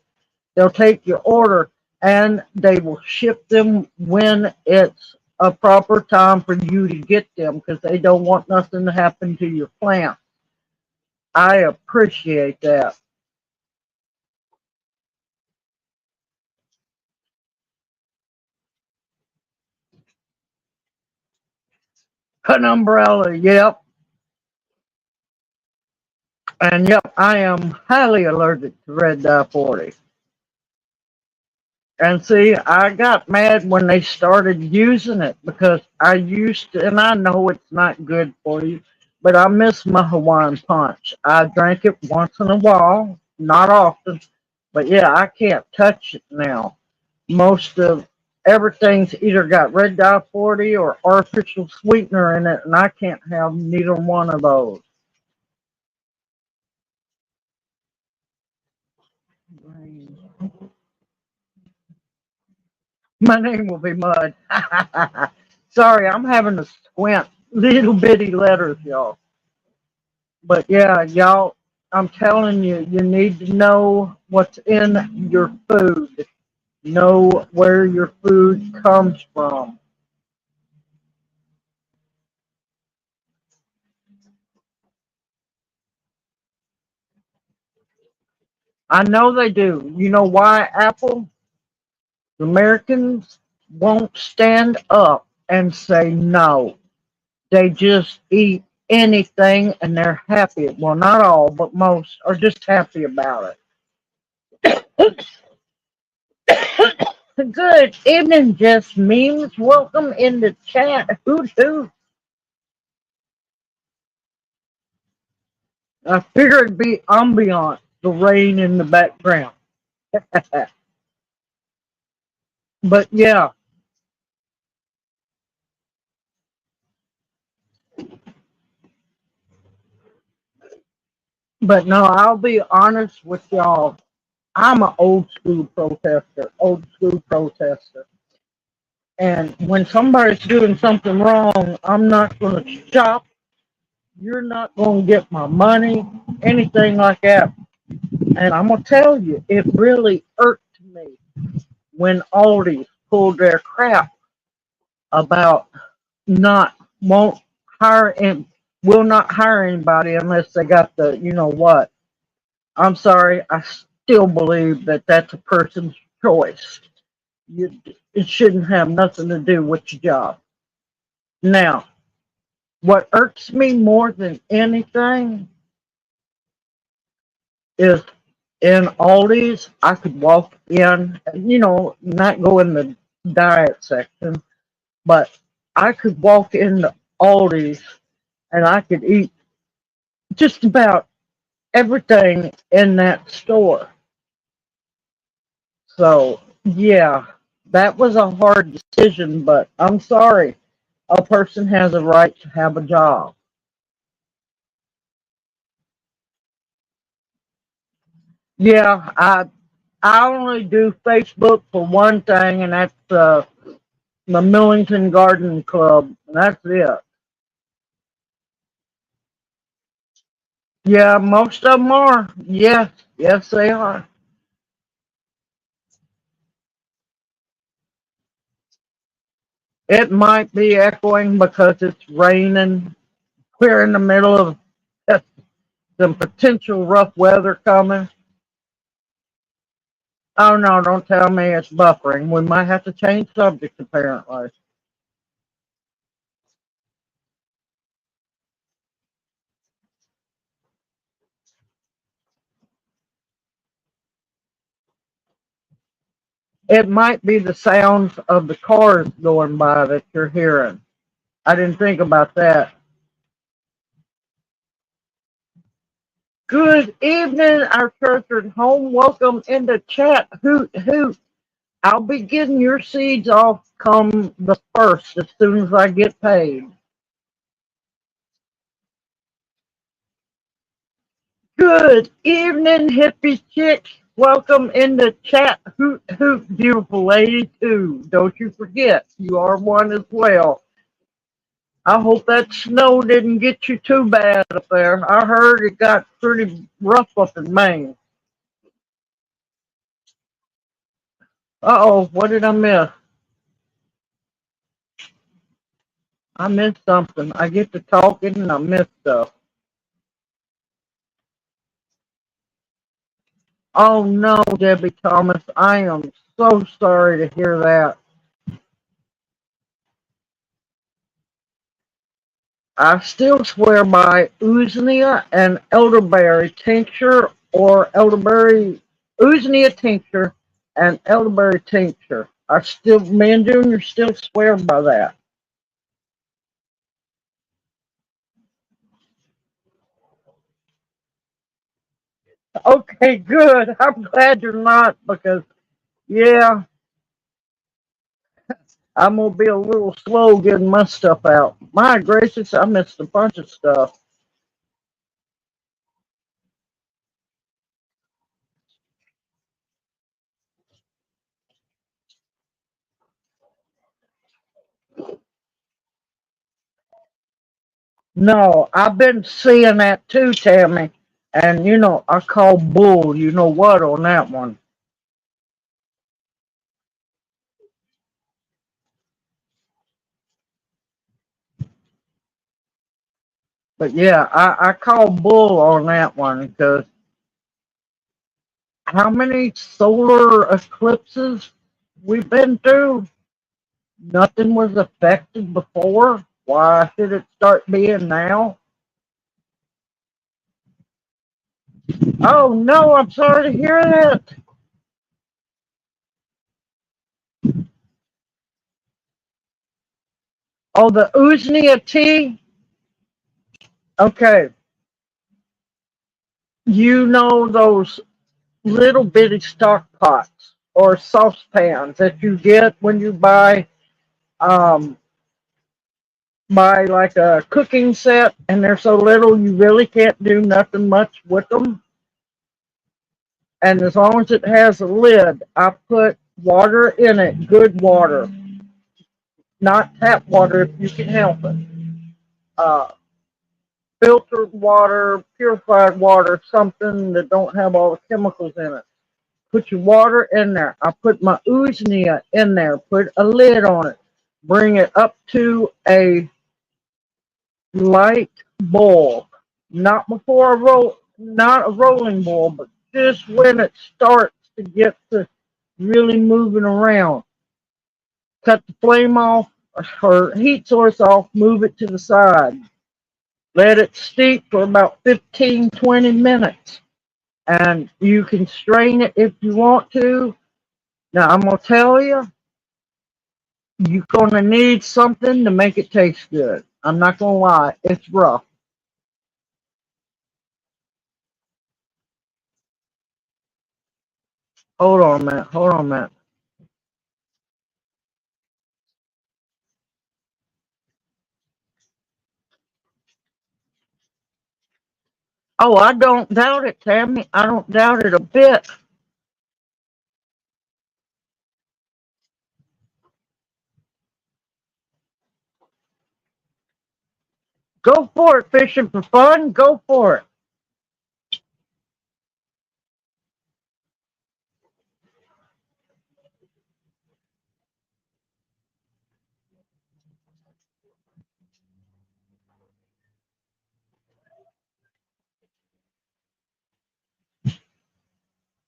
A: They'll take your order and they will ship them when it's a proper time for you to get them because they don't want nothing to happen to your plant. I appreciate that. An umbrella, yep. And yep, I am highly allergic to red dye 40. And see, I got mad when they started using it because I used to, and I know it's not good for you, but I miss my Hawaiian punch. I drank it once in a while, not often, but yeah, I can't touch it now. Most of everything's either got red dye 40 or artificial sweetener in it, and I can't have neither one of those. My name will be Mud. Sorry, I'm having to squint little bitty letters, y'all. But yeah, y'all, I'm telling you, you need to know what's in your food. Know where your food comes from. I know they do. You know why, Apple? The Americans won't stand up and say no. They just eat anything and they're happy. Well, not all, but most are just happy about it. Good evening, Just Memes. Welcome in the chat. Hoot hoot. I figured it'd be ambient, the rain in the background. But yeah, but no, I'll be honest with y'all. I'm an old school protester. And when somebody's doing something wrong, I'm not going to shop. You're not going to get my money, anything like that. And I'm going to tell you, it really irked me when Aldi pulled their crap about not won't hire and will not hire anybody unless they got the you know what. I'm sorry, I still believe that that's a person's choice. You, it shouldn't have nothing to do with your job. Now, what irks me more than anything is in Aldi's, I could walk in, not go in the diet section, but I could walk into Aldi's and I could eat just about everything in that store. So, yeah, that was a hard decision, but I'm sorry. A person has a right to have a job. Yeah, I only do Facebook for one thing, and that's the Millington Garden Club. And that's it. Yeah, most of them are. Yes, yes, they are. It might be echoing because it's raining. We're in the middle of some potential rough weather coming. Oh no, don't tell me it's buffering. We might have to change subject apparently. It might be the sounds of the cars going by that you're hearing. I didn't think about that. Good evening, our treasured home. Welcome into chat. Hoot hoot. I'll be getting your seeds off come the first as soon as I get paid. Good evening, hippie chick. Welcome in the chat. Hoot hoot, beautiful lady too. Don't you forget, you are one as well. I hope that snow didn't get you too bad up there. I heard it got pretty rough up in Maine. Uh oh, what did I miss? I missed something. I get to talking and I miss stuff. Oh no, Debbie Thomas, I am so sorry to hear that. I still swear by Usnea and elderberry tincture or elderberry Usnea tincture and elderberry tincture. I still, me and Junior still swear by that. Okay, good. I'm glad you're not because, yeah, I'm gonna be a little slow getting my stuff out. My gracious, I missed a bunch of stuff. No, I've been seeing that too, Tammy. And I call bull. You know what on that one? But yeah, I call bull on that one because how many solar eclipses we've been through? Nothing was affected before. Why should it start being now? Oh no, I'm sorry to hear that. Oh, the Usnea tea? Okay. You know those little bitty stock pots or saucepans that you get when you um, buy like a cooking set, and they're so little you really can't do nothing much with them. And as long as it has a lid, I put water in it, good water, not tap water if you can help it. Uh, Filtered water, purified water, something that don't have all the chemicals in it. Put your water in there. I put my Usnea in there, put a lid on it, bring it up to a light boil. Not before a roll, not a rolling boil, but just when it starts to get to really moving around. Cut the flame off or heat source off, move it to the side. Let it steep for about 15, 20 minutes. And you can strain it if you want to. Now, I'm going to tell you, you're going to need something to make it taste good. I'm not going to lie, it's rough. Hold on a minute, hold on a minute. Oh, I don't doubt it, Tammy. I don't doubt it a bit. Go for it, fishing for fun. Go for it.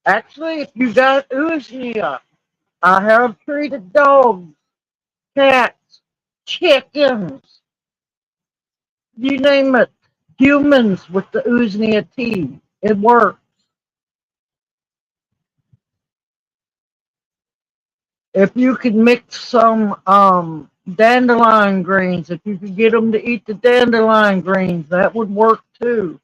A: Actually, if you got Uznia, I have treated dogs, cats, chickens, you name it, humans with the Uznia tea. It works. If you could mix some dandelion greens, if you could get them to eat the dandelion greens, that would work too.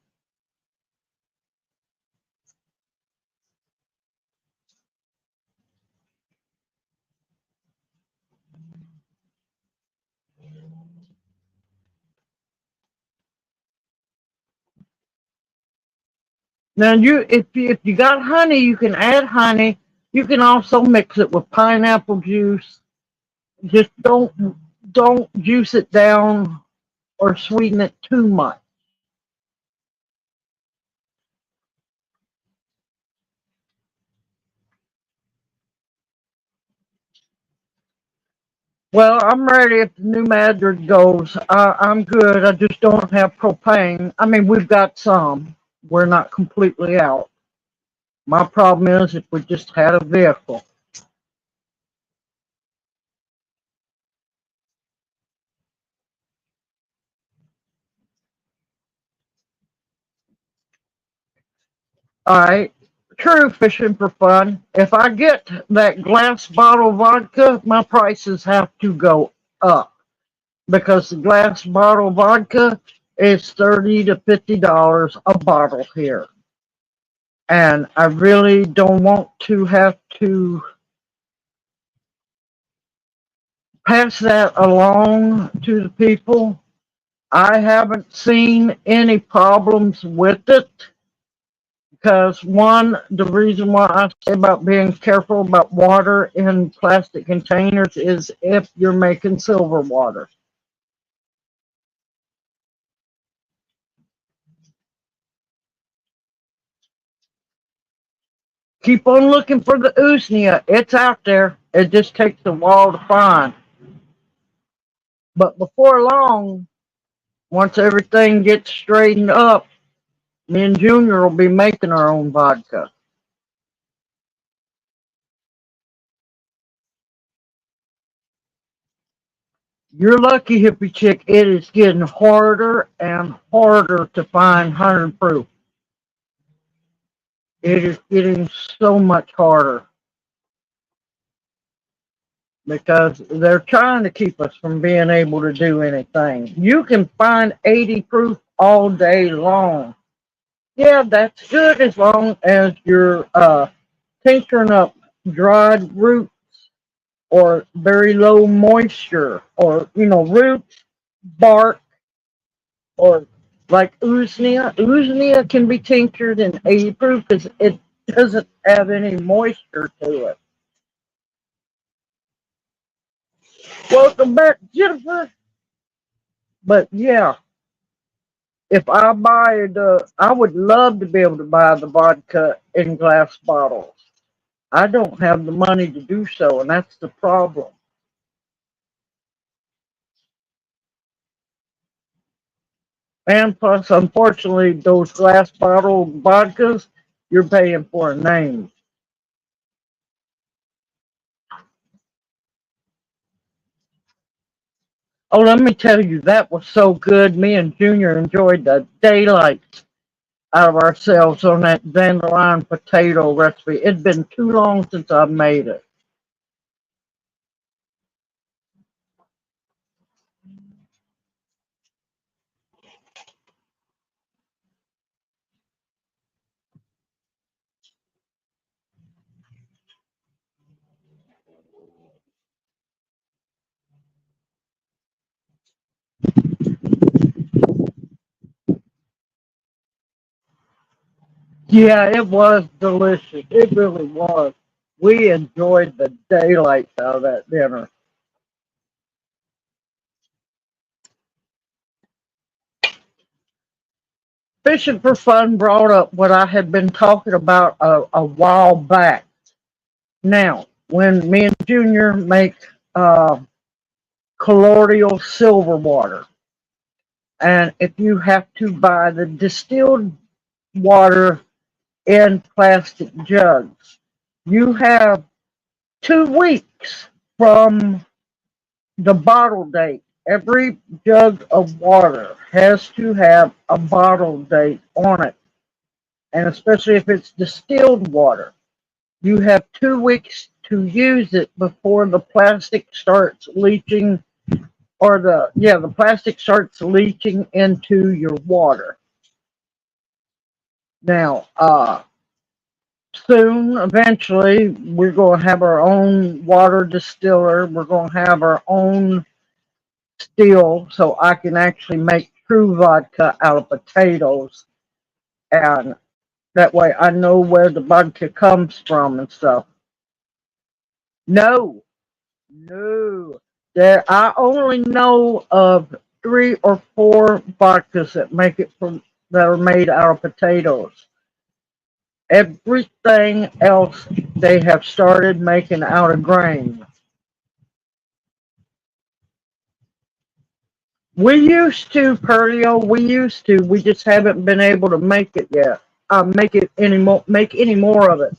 A: Now, if you got honey, you can add honey. You can also mix it with pineapple juice. Just don't juice it down or sweeten it too much. Well, I'm ready if the new Madrid goes. I'm good. I just don't have propane. I mean, we've got some. We're not completely out. My problem is if we just had a vehicle. All right. True, fishing for fun. If I get that glass bottle vodka, my prices have to go up because the glass bottle vodka is $30 to $50 a bottle here. And I really don't want to have to pass that along to the people. I haven't seen any problems with it because one, the reason why I say about being careful about water in plastic containers is if you're making silver water. Keep on looking for the Usnea. It's out there. It just takes a while to find. But before long, once everything gets straightened up, me and Junior will be making our own vodka. You're lucky, hippie chick. It is getting harder and harder to find 100 proof. It is getting so much harder. because they're trying to keep us from being able to do anything. You can find 80 proof all day long. Yeah, that's good as long as you're tincturing up dried root or very low moisture or, roots, bark, or like usnea. Usnea can be tinctured in 80 proof because it doesn't have any moisture to it. Welcome back, Jennifer. But yeah, if I buy I would love to be able to buy the vodka in glass bottles. I don't have the money to do so, and that's the problem. And plus, unfortunately, those glass bottle vodkas, you're paying for a name. Oh, let me tell you, that was so good. Me and Junior enjoyed the daylight out of ourselves on that dandelion potato recipe. It'd been too long since I made it. Yeah, it was delicious. It really was. We enjoyed the daylight out of that dinner. Fishing for Fun brought up what I had been talking about a while back. Now, when me and Junior make uh, colloidal silver water, and if you have to buy the distilled water in plastic jugs, you have 2 weeks from the bottle date. Every jug of water has to have a bottle date on it, and especially if it's distilled water. You have 2 weeks to use it before the plastic starts leaching, or the plastic starts leaching into your water. Now, soon, eventually, we're going to have our own water distiller. We're going to have our own still, so I can actually make true vodka out of potatoes, and that way I know where the vodka comes from and stuff. No, no. I only know of 3 or 4 vodkas that are made out of potatoes. Everything else they have started making out of grain. We used to, Perdio. We used to. We just haven't been able to make it yet. Make it anymore. Make any more of it.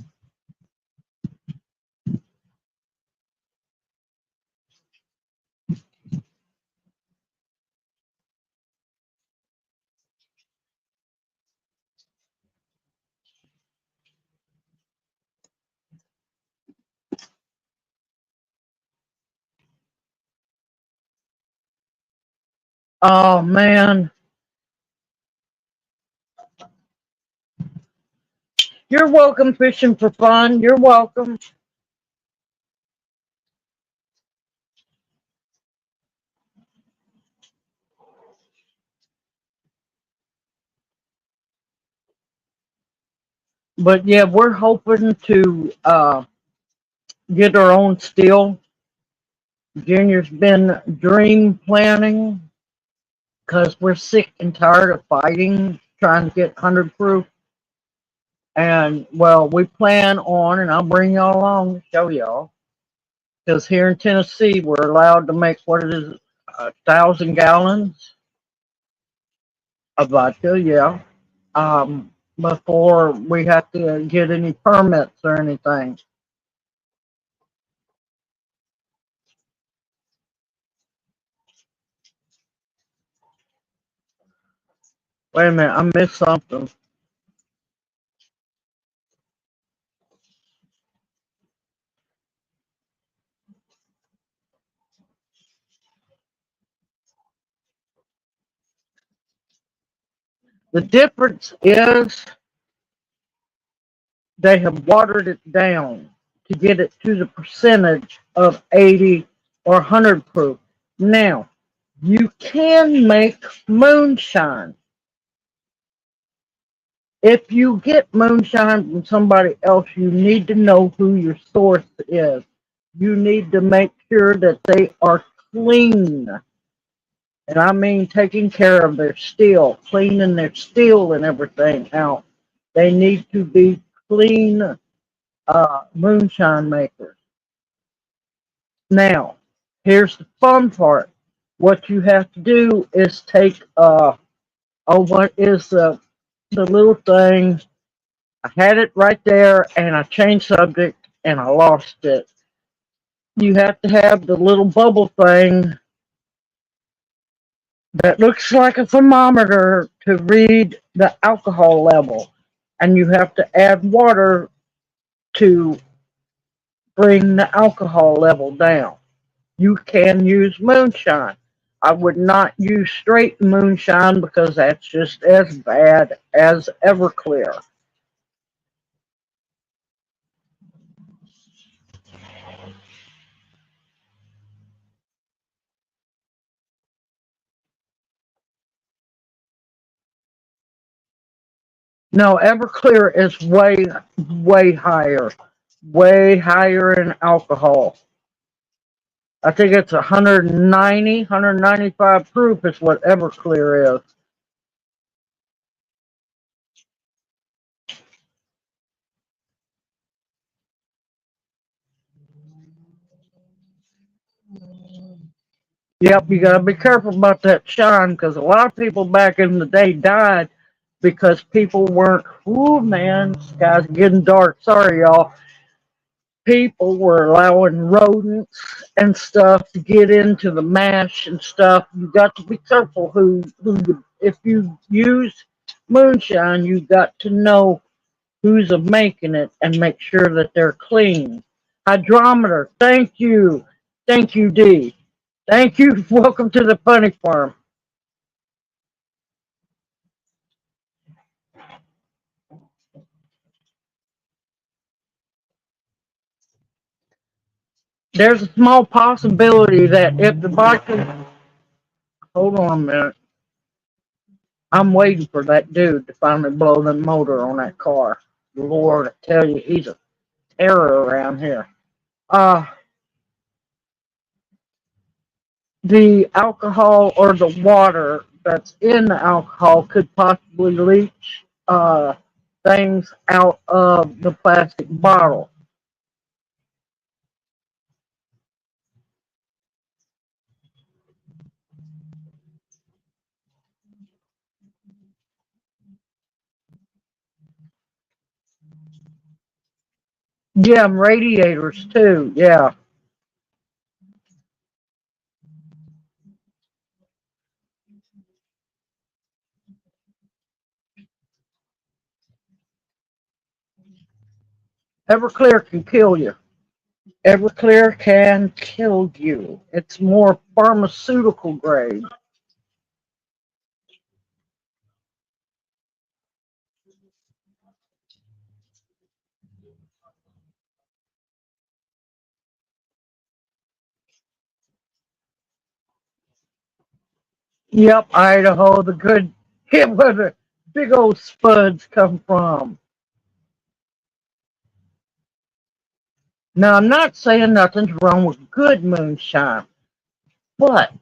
A: Oh man, you're welcome. Fishing for Fun. You're welcome. But yeah, we're hoping to get our own still. Junior's been dream planning because we're sick and tired of fighting, trying to get 100 proof. And well, we plan on, and I'll bring y'all along to show y'all. Because here in Tennessee, we're allowed to make what it is, 1,000 gallons of vodka, yeah. Before we have to get any permits or anything. Wait a minute, I missed something. The difference is they have watered it down to get it to the percentage of 80 or 100 proof. Now, you can make moonshine. If you get moonshine from somebody else, you need to know who your source is. You need to make sure that they are clean. And I mean taking care of their steel, cleaning their steel and everything out. They need to be clean moonshine makers. Now, here's the fun part. What you have to do is take what is the little thing. I had it right there and I changed subject and I lost it. You have to have the little bubble thing that looks like a thermometer to read the alcohol level. And you have to add water to bring the alcohol level down. You can use moonshine. I would not use straight moonshine because that's just as bad as Everclear. No, Everclear is way higher in alcohol. I think it's 190, 195 proof is what Everclear is. Yep, you gotta be careful about that shine because a lot of people back in the day died because people weren't. Ooh, man, the sky's getting dark. Sorry, y'all. People were allowing rodents and stuff to get into the mash and stuff. You got to be careful if you use moonshine, you got to know who's making it and make sure that they're clean. Hydrometer, thank you. Thank you, D. Thank you. Welcome to the funny farm. There's a small possibility that if the vodka, hold on a minute, I'm waiting for that dude to finally blow the motor on that car. Lord, I tell you, he's a terror around here. Uh, the alcohol or the water that's in the alcohol could possibly leach things out of the plastic bottle. Yeah, and radiators too. Yeah. Everclear can kill you. Everclear can kill you. It's more pharmaceutical grade. Yep, Idaho, the good, where the big old spuds come from. Now, I'm not saying nothing's wrong with good moonshine, but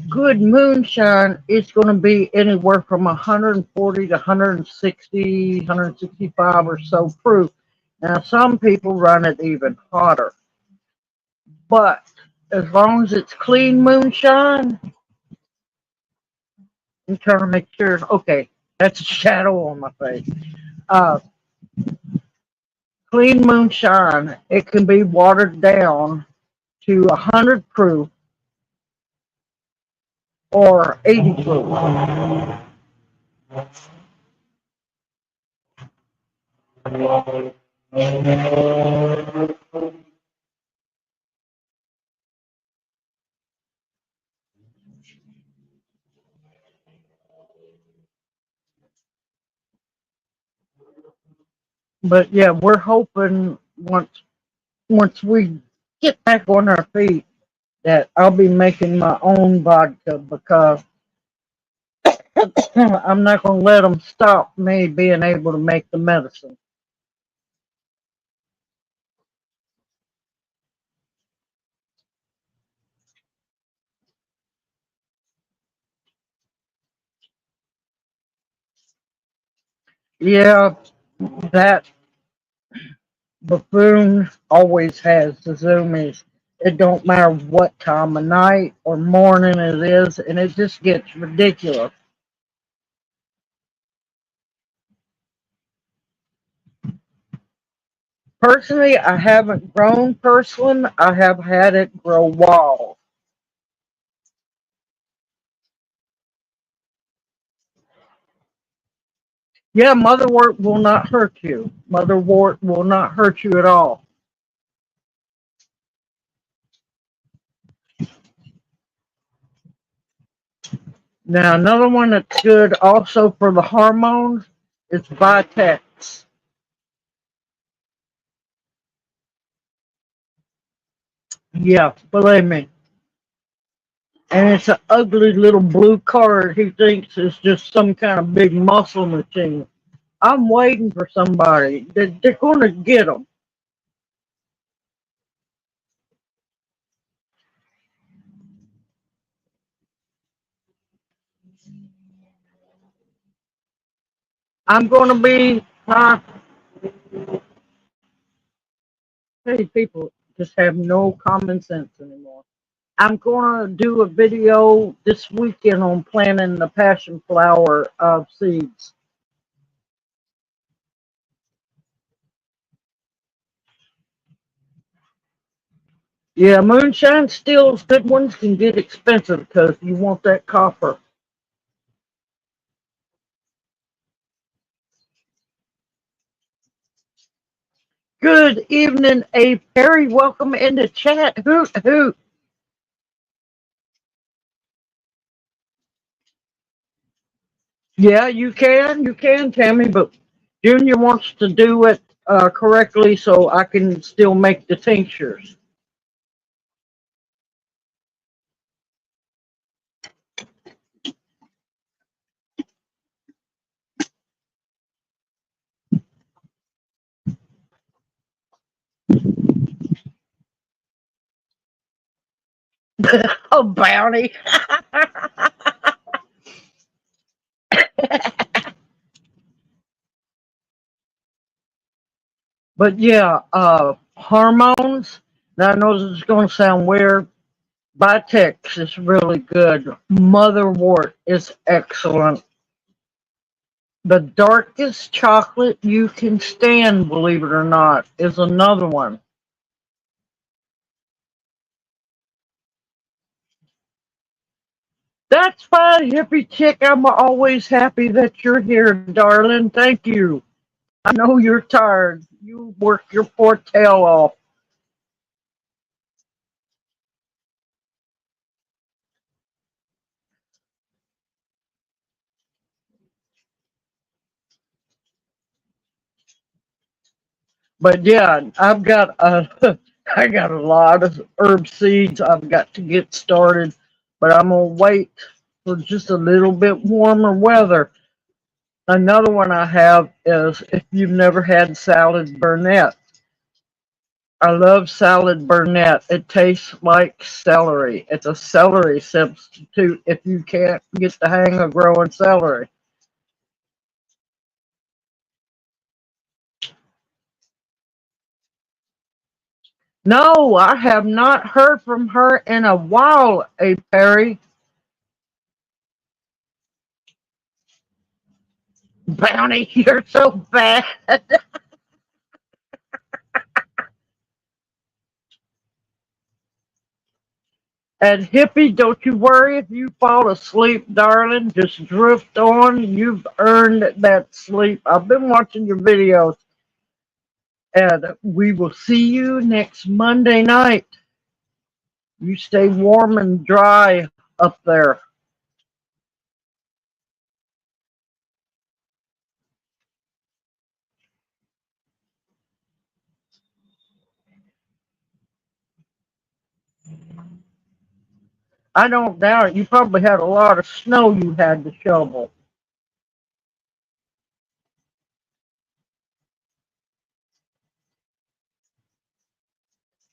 A: good moonshine is going to be anywhere from 140 to 160, 165 or so proof. Now, some people run it even hotter, but as long as it's clean moonshine, I'm trying to make sure. Okay, that's a shadow on my face. Uh, Clean moonshine, it can be watered down to 100 proof or 80 proof. But yeah, we're hoping once we get back on our feet that I'll be making my own vodka because I'm not going to let them stop me being able to make the medicine. Yeah, that buffoon always has the zoomies. It don't matter what time of night or morning it is, and it just gets ridiculous. Personally, I haven't grown porcelain. I have had it grow wild. Yeah, motherwort will not hurt you. Motherwort will not hurt you at all. Now, another one that's good also for the hormones is Vitex. Yeah, believe me. And it's an ugly little blue card he thinks is just some kind of big muscle machine. I'm waiting for somebody. They're going to get them. I'm going to be, hey, people just have no common sense anymore. I'm going to do a video this weekend on planting the passion flower of seeds. Yeah, moonshine stills, good ones can get expensive because you want that copper. Good evening, A. Perry. Welcome into chat. Hoot, hoot. Yeah, you can, Tammy, but Junior wants to do it correctly so I can still make the tinctures. Oh, bounty. But yeah, hormones. Now I know this is going to sound weird. Vitex is really good. Motherwort is excellent. The darkest chocolate you can stand, believe it or not, is another one. That's fine, hippie chick. I'm always happy that you're here, darling. Thank you. I know you're tired. You work your poor tail off. But yeah, I got a lot of herb seeds I've got to get started, but I'm gonna wait for just a little bit warmer weather. Another one I have is if you've never had salad burnet. I love salad burnet. It tastes like celery. It's a celery substitute if you can't get the hang of growing celery. No, I have not heard from her in a while, A. Perry. Bounty, you're so bad. And Hippie, don't you worry if you fall asleep, darling. Just drift on. You've earned that sleep. I've been watching your videos, and we will see you next Monday night. You stay warm and dry up there. I don't doubt it. You probably had a lot of snow you had to shovel.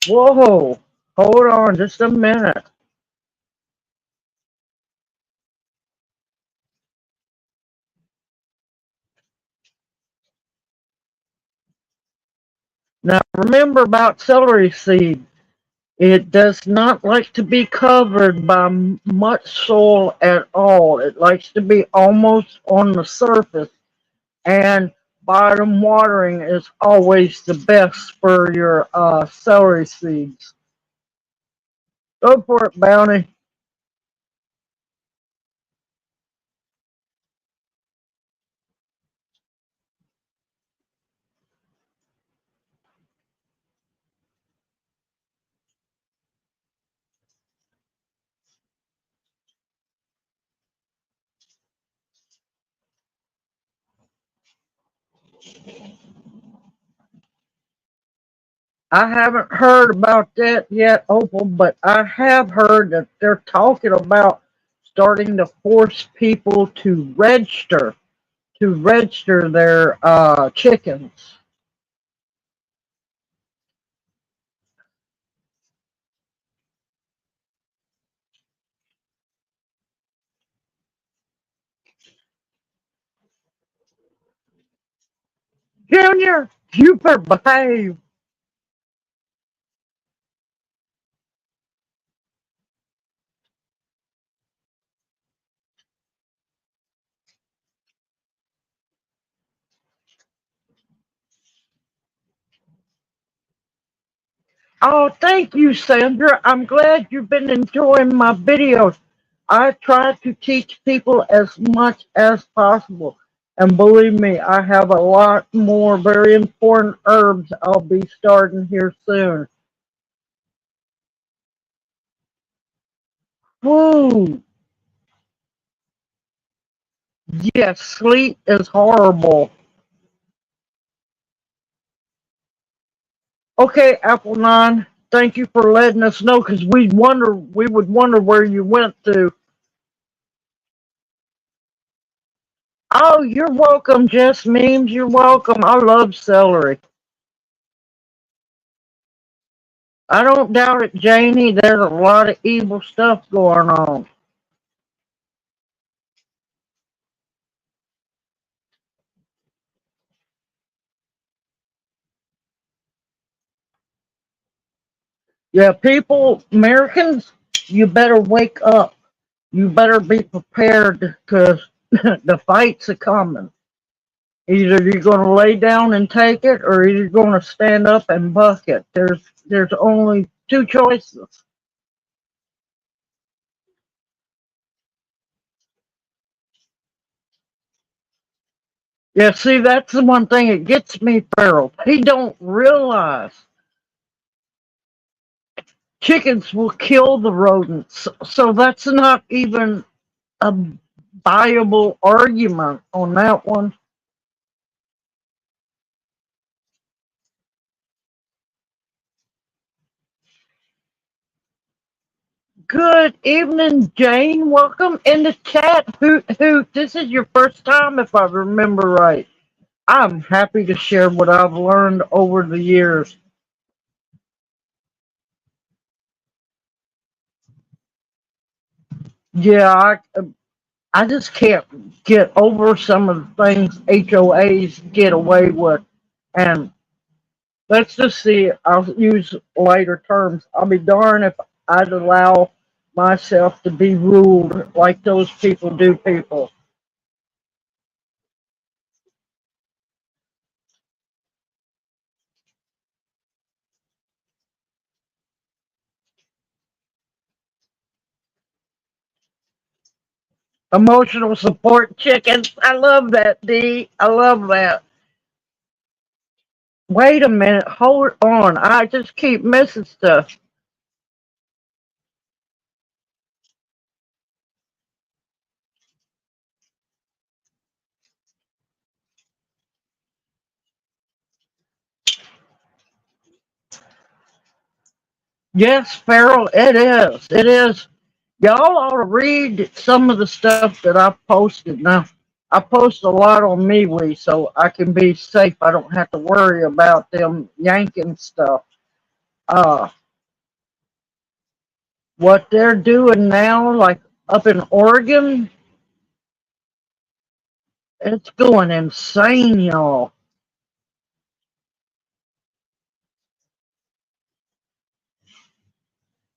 A: Whoa, hold on just a minute. Now remember about celery seed. It does not like to be covered by much soil at all. It likes to be almost on the surface, and bottom watering is always the best for your celery seeds. Go for it, Bounty. I haven't heard about that yet, Opal, but I have heard that they're talking about starting to force people to register their chickens. Junior, you better behave. Oh, thank you, Sandra. I'm glad you've been enjoying my videos. I try to teach people as much as possible. And believe me, I have a lot more very important herbs I'll be starting here soon. Woo! Yes, sleep is horrible. Okay, Apple Nine, thank you for letting us know because we would wonder where you went to. Oh, you're welcome, Jess Memes. You're welcome. I love celery. I don't doubt it, Janie. There's a lot of evil stuff going on. Yeah, people, Americans, you better wake up. You better be prepared because the fights are coming. Either you're going to lay down and take it, or you're going to stand up and buck it. There's only two choices. Yeah, see, that's the one thing that gets me, Farrell. He don't realize chickens will kill the rodents. So that's not even a viable argument on that one. Good evening, Jane. Welcome in the chat. Hoot hoot. This is your first time, if I remember right. I'm happy to share what I've learned over the years. Yeah, I just can't get over some of the things HOAs get away with. And let's just see, I'll use lighter terms. I'll be darned if I'd allow myself to be ruled like those people do people. Emotional support chickens. I love that, D. I love that. Wait a minute. Hold on. I just keep missing stuff. Yes, Farrell, it is. It is. Y'all ought to read some of the stuff that I posted. Now, I post a lot on MeWe so I can be safe. I don't have to worry about them yanking stuff. Uh, what they're doing now, like up in Oregon, it's going insane, y'all.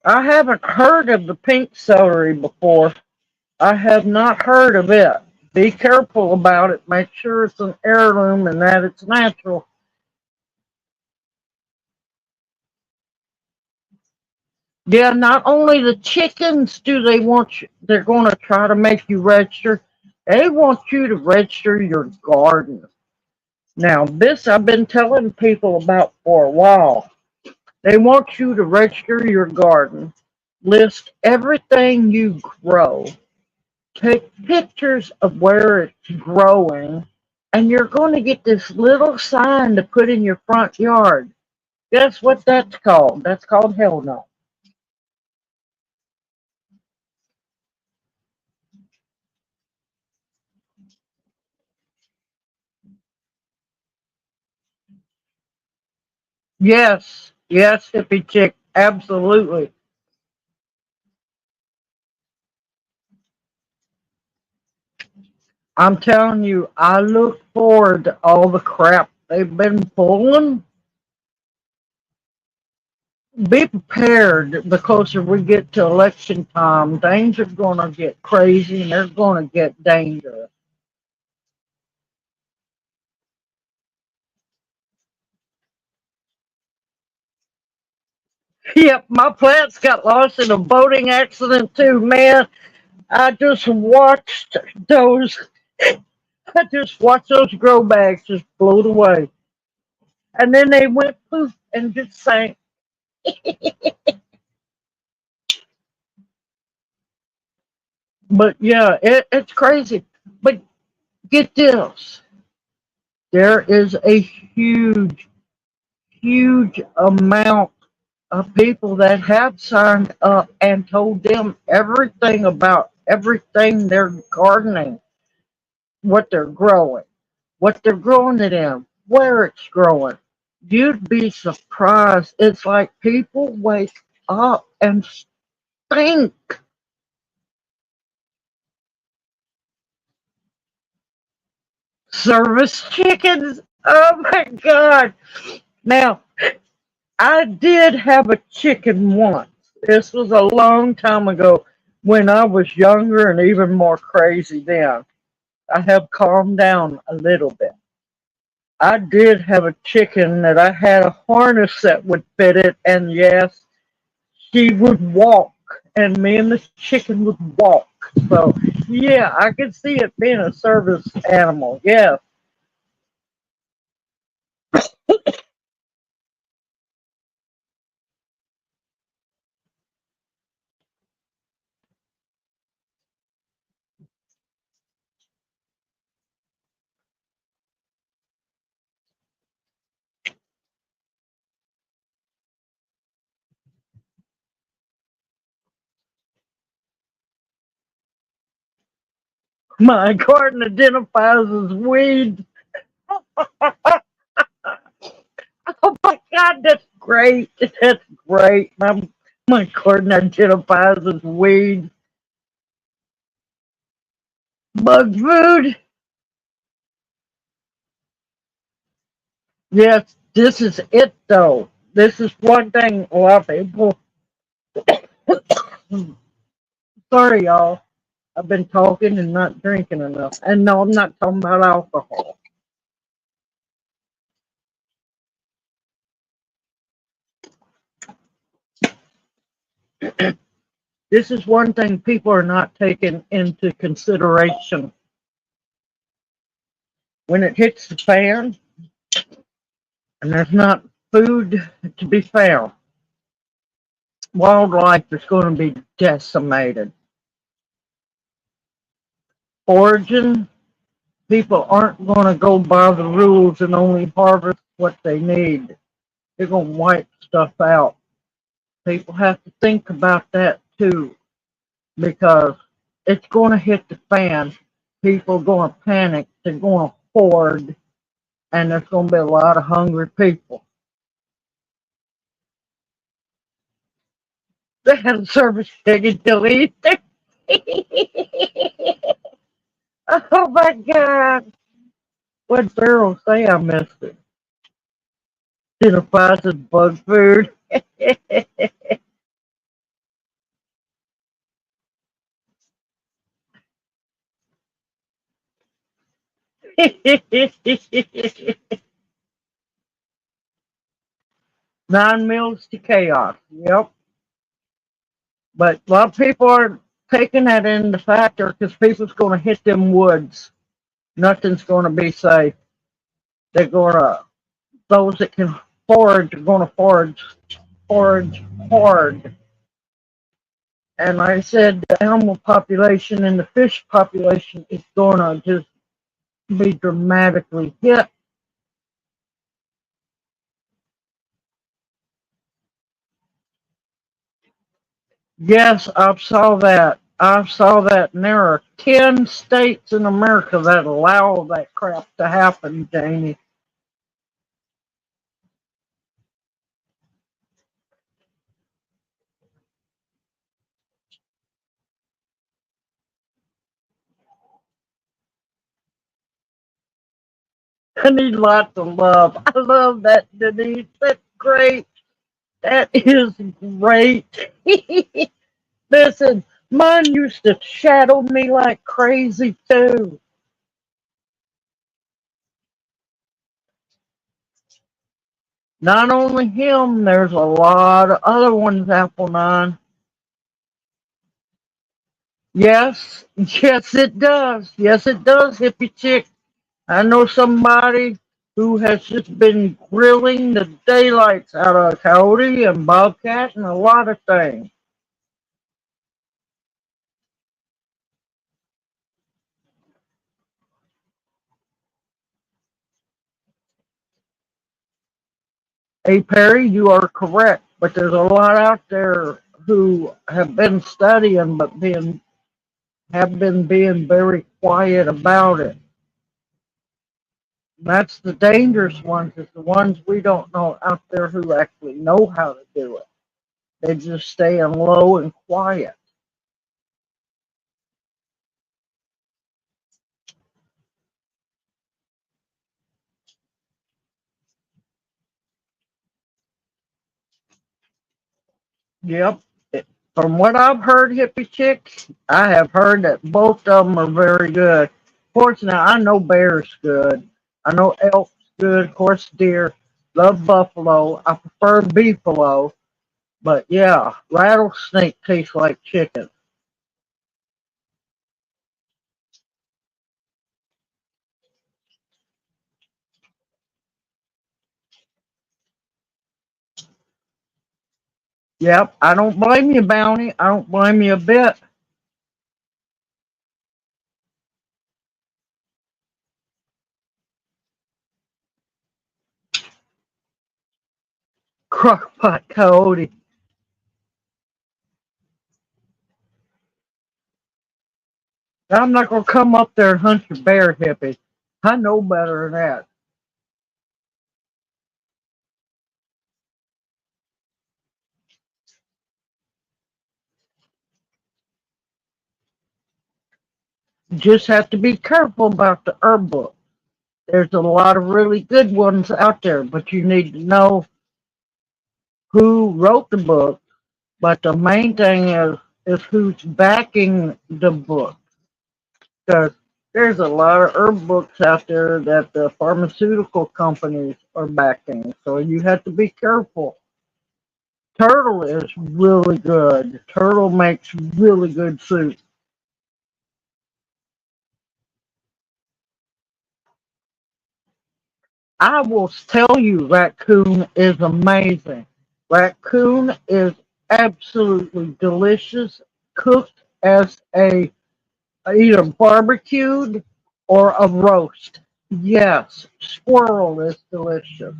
A: I haven't heard of the pink celery before. I have not heard of it. Be careful about it. Make sure it's an heirloom and that it's natural. Yeah, not only the chickens do they want you, they're going to try to make you register, they want you to register your garden. Now, this I've been telling people about for a while. They want you to register your garden, list everything you grow, take pictures of where it's growing, and you're going to get this little sign to put in your front yard. Guess what that's called? That's called hell no. Yes, yes, hippie chick, absolutely. I'm telling you, I look forward to all the crap they've been pulling. Be prepared. The closer we get to election time, things are going to get crazy and they're going to get dangerous. Yep, my plants got lost in a boating accident too, man. I just watched those. I just watched those grow bags just float away, and then they went poof and just sank. But yeah, it's crazy. But get this: there is a huge, huge amount of people that have signed up and told them everything about everything they're gardening, what they're growing, what they're growing it in, where it's growing. You'd be surprised. It's like people wake up and think. Service chickens. Oh my God. Now, I did have a chicken once. This was a long time ago when I was younger and even more crazy then. I have calmed down a little bit. I did have a chicken that I had a harness that would fit it, and yes, she would walk, and me and the chicken would walk. So, yeah, I could see it being a service animal. Yeah. My garden identifies as weeds. Oh my God, that's great. That's great. My garden identifies as weeds. Bug food. Yes, this is it though. This is one thing a lot of people. Sorry, y'all. I've been talking and not drinking enough. And no, I'm not talking about alcohol. This is one thing people are not taking into consideration. When it hits the fan and there's not food to be found, wildlife is going to be decimated. Origin, people aren't going to go by the rules and only harvest what they need. They're going to wipe stuff out. People have to think about that too. because it's going to hit the fan. People are going to panic. They're going to hoard, and there's going to be a lot of hungry people. They had a service ticket to eat. Oh my God. What Daryl say? I missed it. Identifies as bug food. Nine meals to chaos. Yep. But a lot of people are taking that into factor because people's going to hit them woods. Nothing's going to be safe. They're going to, those that can forage are going to forage hard. And like I said, the animal population and the fish population is going to just be dramatically hit. Yes, I saw that. I saw that, and there are 10 states in America that allow that crap to happen, Jamie. I need lots of love. I love that, Denise. That's great. That is great. Listen, mine used to shadow me like crazy, too. Not only him, there's a lot of other ones, Apple 9. Yes, yes, it does. Yes, it does, hippie chick. I know somebody who has just been grilling the daylights out of coyote and bobcat and a lot of things. Hey, Perry, you are correct, but there's a lot out there who have been studying but have been being very quiet about it. That's the dangerous ones, is the ones we don't know out there who actually know how to do it. They just staying low and quiet. Yep. From what I've heard, hippie chicks, I have heard that both of them are very good. Of course, now I know bear's good. I know elk's good. Of course, deer. Love buffalo. I prefer beefalo. But yeah, rattlesnake tastes like chicken. Yep, I don't blame you, Bounty. I don't blame you a bit. Crockpot coyote. I'm not gonna come up there and hunt your bear, hippie. I know better than that. You just have to be careful about the herb book. There's a lot of really good ones out there, but you need to know who wrote the book. But the main thing is who's backing the book. Because there's a lot of herb books out there that the pharmaceutical companies are backing. So you have to be careful. Turtle is really good. Turtle makes really good soup. I will tell you, raccoon is amazing. Raccoon is absolutely delicious, cooked as a either barbecued or a roast. Yes, squirrel is delicious.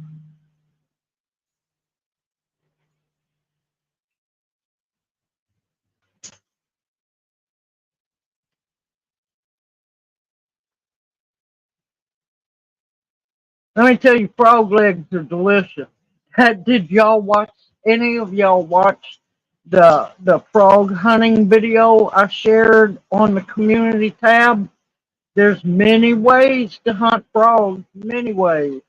A: Let me tell you, frog legs are delicious. Did y'all watch, any of y'all watch the frog hunting video I shared on the community tab? There's many ways to hunt frogs, many ways.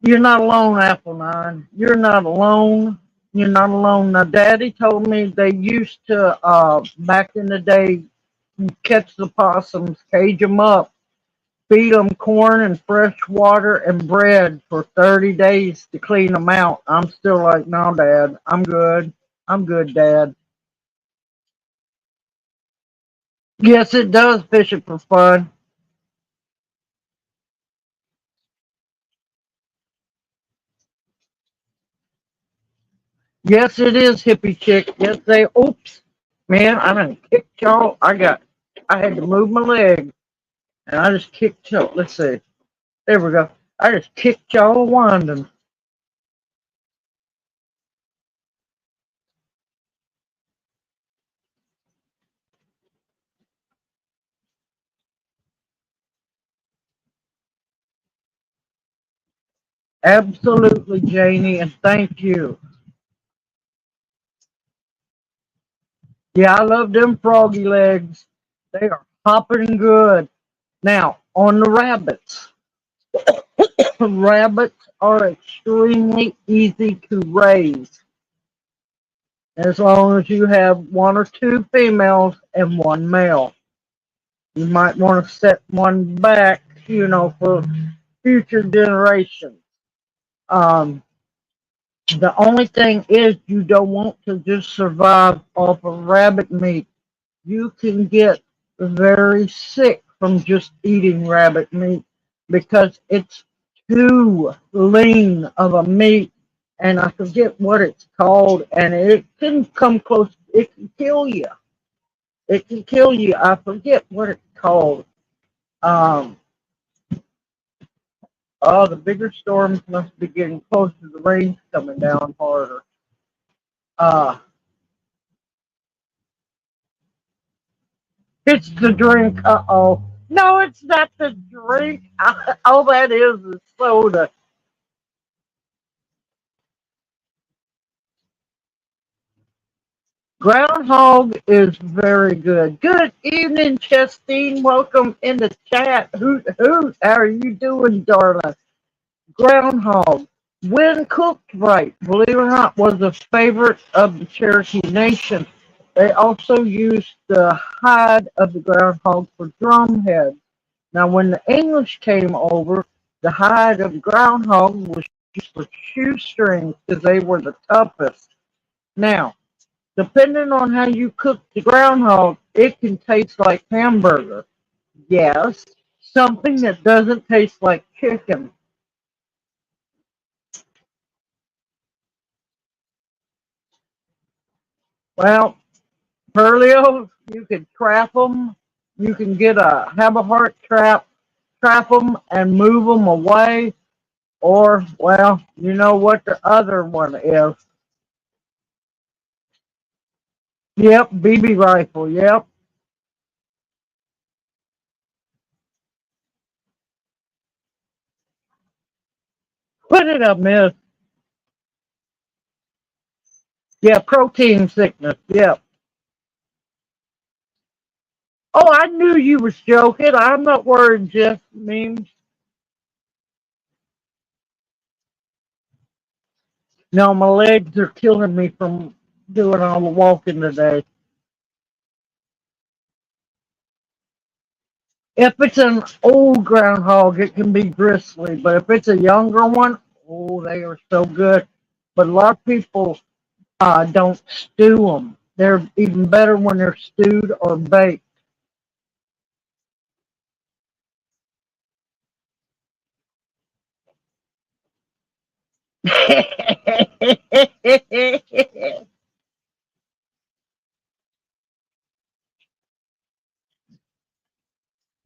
A: You're not alone, Apple Nine. You're not alone. You're not alone. Now, Daddy told me they used to, back in the day, catch the possums, cage them up, feed them corn and fresh water and bread for 30 days to clean them out. I'm still like, no, Dad, I'm good. I'm good, Dad. Yes, it does fish it for fun. Yes, it is, hippie chick. Yes, they, oops, man, I done kicked y'all. I had to move my leg and I just kicked y'all. Let's see. There we go. I just kicked y'all winding. Absolutely, Janie, and thank you. Yeah, I love them froggy legs. They are hopping good. Now, on the rabbits. Rabbits are extremely easy to raise as long as you have one or two females and one male. You might want to set one back, for future generations. Um, the only thing is you don't want to just survive off of rabbit meat. You can get very sick from just eating rabbit meat because it's too lean of a meat, and I forget what it's called, and it can come close. It can kill you. It can kill you. I forget what it's called. Um, oh, the bigger storms must be getting closer. The rain's coming down harder. Uh, it's the drink. Uh oh. No, it's not the drink. All that is soda. Groundhog is very good. Good evening, Chestine. Welcome in the chat. Who are you doing, darling? Groundhog, when cooked right, believe it or not, was a favorite of the Cherokee Nation. They also used the hide of the groundhog for drumheads. Now, when the English came over, the hide of the groundhog was used for shoestrings because they were the toughest. Now, depending on how you cook the groundhog, it can taste like hamburger. Yes, something that doesn't taste like chicken. Well, Perlio, you can trap them. You can have a heart trap them and move them away. Or, well, you know what the other one is. Yep, BB rifle. Yep. What did I miss? Yeah, protein sickness. Yep. Oh, I knew you was joking. I'm not worried, Jeff memes. No, my legs are killing me from doing all the walking today. If it's an old groundhog, it can be bristly, but if it's a younger one, oh, they are so good. But a lot of people don't stew them. They're even better when they're stewed or baked.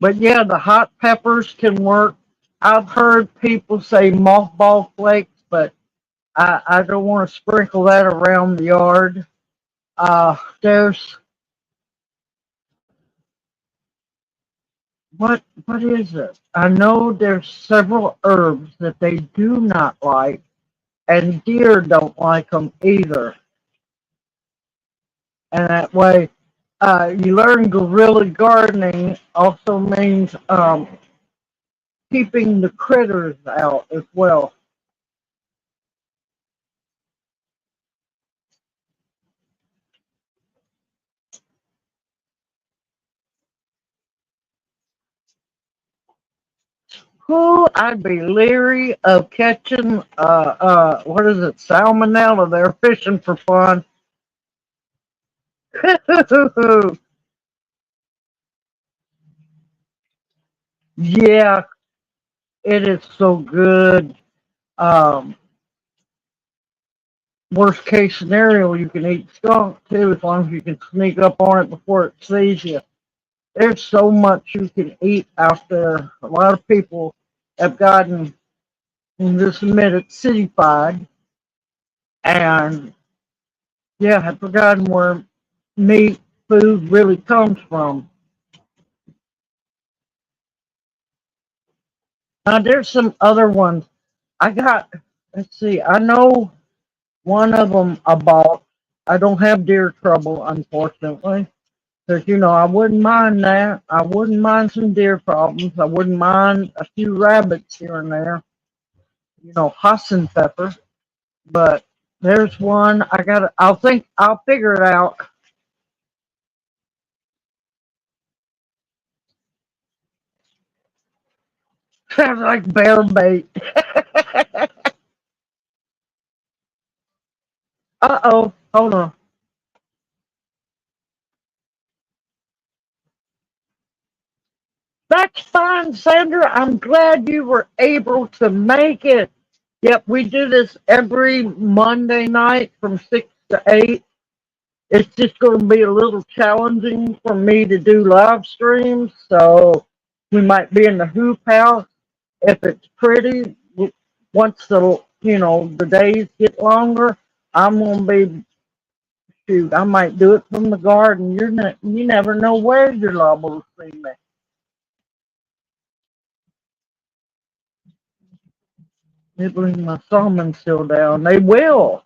A: But yeah, the hot peppers can work. I've heard people say mothball flakes, but I don't want to sprinkle that around the yard. There's what is it? I know there's several herbs that they do not like, and deer don't like them either. And that way, you learn guerrilla gardening also means keeping the critters out as well. Who I'd be leery of catching what is it, salmonella. They're fishing for fun. Yeah, it is so good. Um, Worst case scenario, you can eat skunk too, as long as you can sneak up on it before it sees you. There's so much you can eat out there. A lot of people have gotten, just admit it, cityfied, and yeah, have forgotten where meat food really comes from. There's some other ones. I got, let's see, I know one of them I bought. I don't have deer trouble, unfortunately. Because, I wouldn't mind that. I wouldn't mind some deer problems. I wouldn't mind a few rabbits here and there. Hassan pepper. But there's one I got. I'll figure it out. Sounds like bear bait. Uh-oh. Hold on. That's fine, Sandra. I'm glad you were able to make it. Yep, we do this every Monday night from 6 to 8. It's just going to be a little challenging for me to do live streams, so we might be in the hoop house. If it's pretty, once the days get longer, I'm going to be, shoot, I might do it from the garden. You never know where you're liable to see me. Nibbling my salmon still down. They will.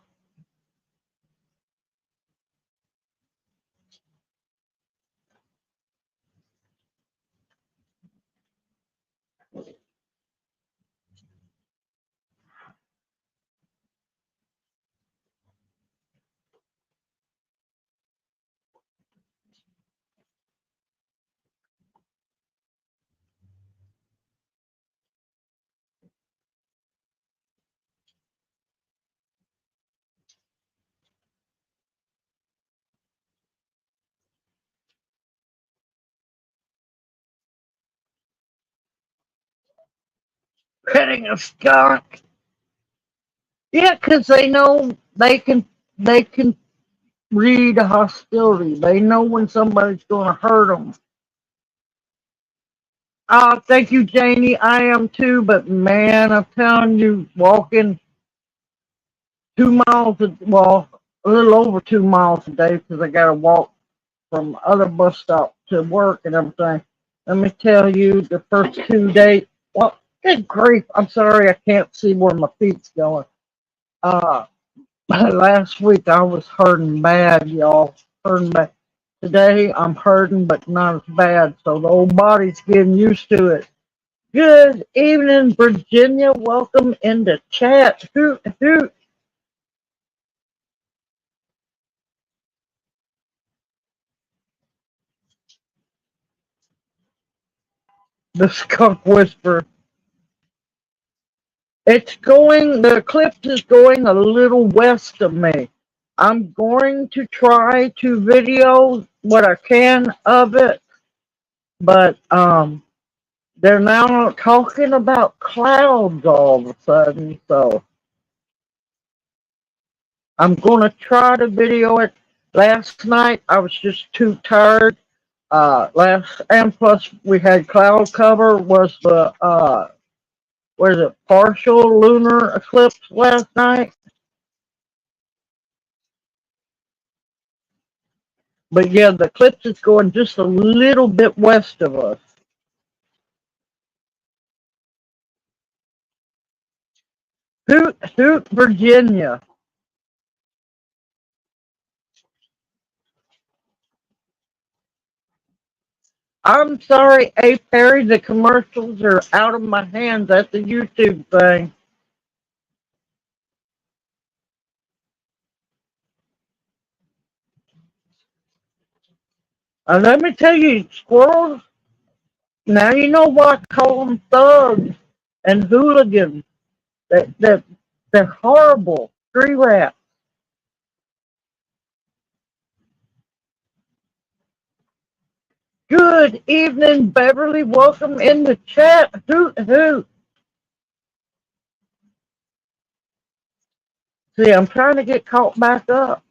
A: Petting a skunk. Yeah, 'cause they know they can read hostility. They know when somebody's going to hurt them. Thank you, Janie. I am too, but man, I'm telling you, walking 2 miles, well, a little over 2 miles a day because I got to walk from other bus stop to work and everything. Let me tell you, the first 2 days, well, good grief, I'm sorry, I can't see where my feet's going. Uh, Last week I was hurting bad, y'all. Hurting bad. Today I'm hurting, but not as bad. So the old body's getting used to it. Good evening, Virginia. Welcome into chat. Hoot, hoot. The skunk whisper. The eclipse is going a little west of me. I'm going to try to video what I can of it, but they're now talking about clouds all of a sudden, so I'm gonna try to video it. Last night I was just too tired. Last and plus we had cloud cover. Was the what is it, partial lunar eclipse last night? But yeah, the eclipse is going just a little bit west of us. Hoot, Hoot, Virginia. I'm sorry, A. Perry, the commercials are out of my hands. That's a YouTube thing. Let me tell you, squirrels, now you know why I call them thugs and hooligans. That they're horrible. Tree rats. Good evening, Beverly. Welcome in the chat. Hoot, hoot. See, I'm trying to get caught back up.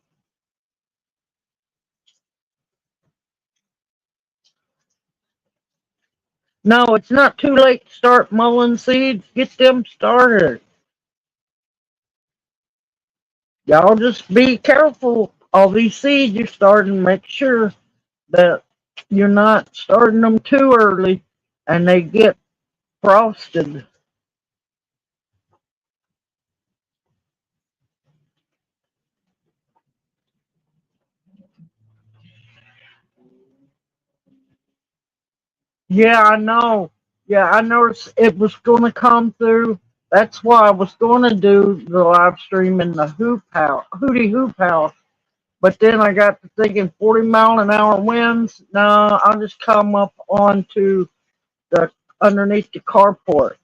A: No, it's not too late to start mulling seeds. Get them started. Y'all just be careful. All these seeds you're starting, make sure that you're not starting them too early and they get frosted. Yeah, I know. Yeah, I noticed it was going to come through. That's why I was going to do the live stream in the hoop house, Hootie Hoop House. But then I got to thinking 40-mile-an-hour winds. No, I'll just come up onto the underneath the carport.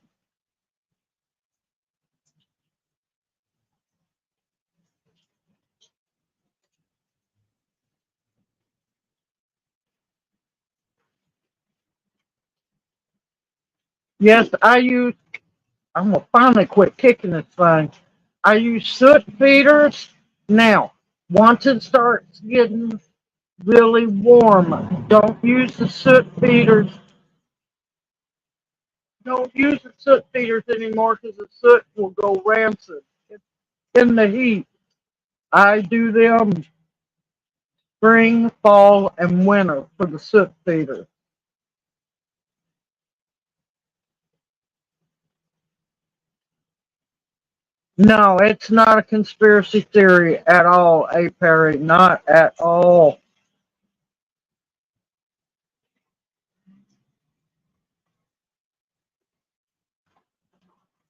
A: Yes, I'm gonna finally quit kicking this thing. I use soot feeders. Now, once it starts getting really warm, don't use the soot feeders. Don't use the soot feeders anymore because the soot will go rancid in the heat. I do them spring, fall, and winter for the soot feeders. No, it's not a conspiracy theory at all, A. Perry. Not at all.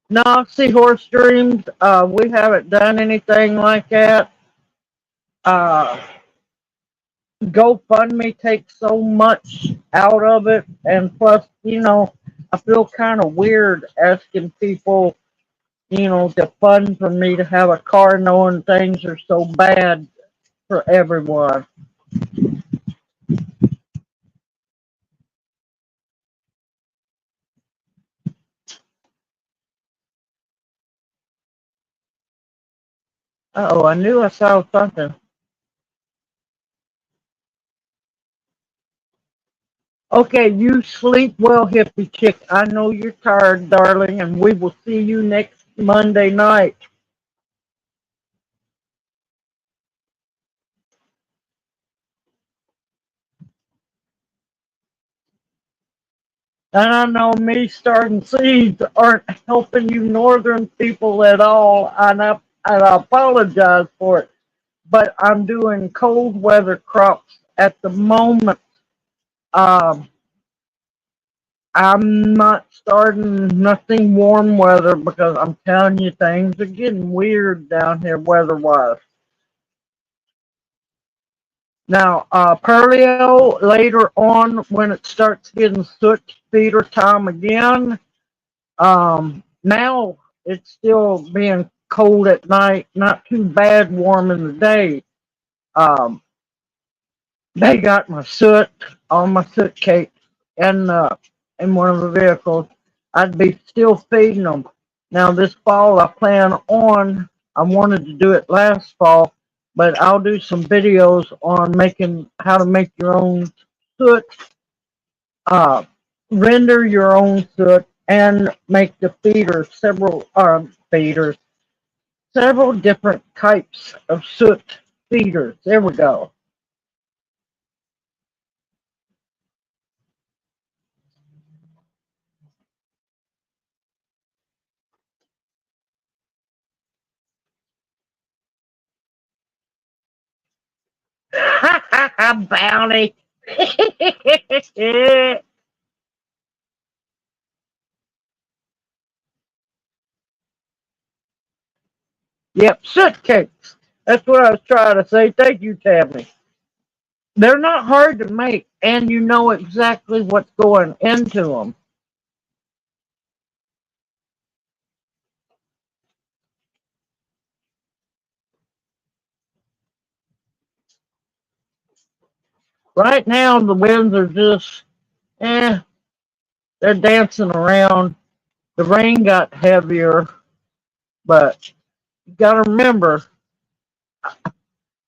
A: No, Seahorse Dreams, we haven't done anything like that. Uh, GoFundMe takes so much out of it, and plus, I feel kind of weird asking people, to fund for me to have a car knowing things are so bad for everyone. Oh, I knew I saw something. Okay, you sleep well, hippie chick. I know you're tired, darling, and we will see you next Monday night. And I know me starting seeds aren't helping you northern people at all, and I apologize for it. But I'm doing cold weather crops at the moment. Um, I'm not starting nothing warm weather because I'm telling you things are getting weird down here weather-wise. Now, Perlio, later on when it starts getting soot feeder time again, now it's still being cold at night, not too bad warm in the day. Um, they got my soot on my soot cake and in one of the vehicles. I'd be still feeding them. Now this fall I wanted to do it last fall, but I'll do some videos on making how to make your own soot, uh, render your own soot, and make the feeders, several different types of soot feeders. There we go. Bounty. Yep, soot cakes. That's what I was trying to say. Thank you, Tammy. They're not hard to make, and you know exactly what's going into them. Right now, the winds are just, eh, they're dancing around. The rain got heavier, but you got to remember,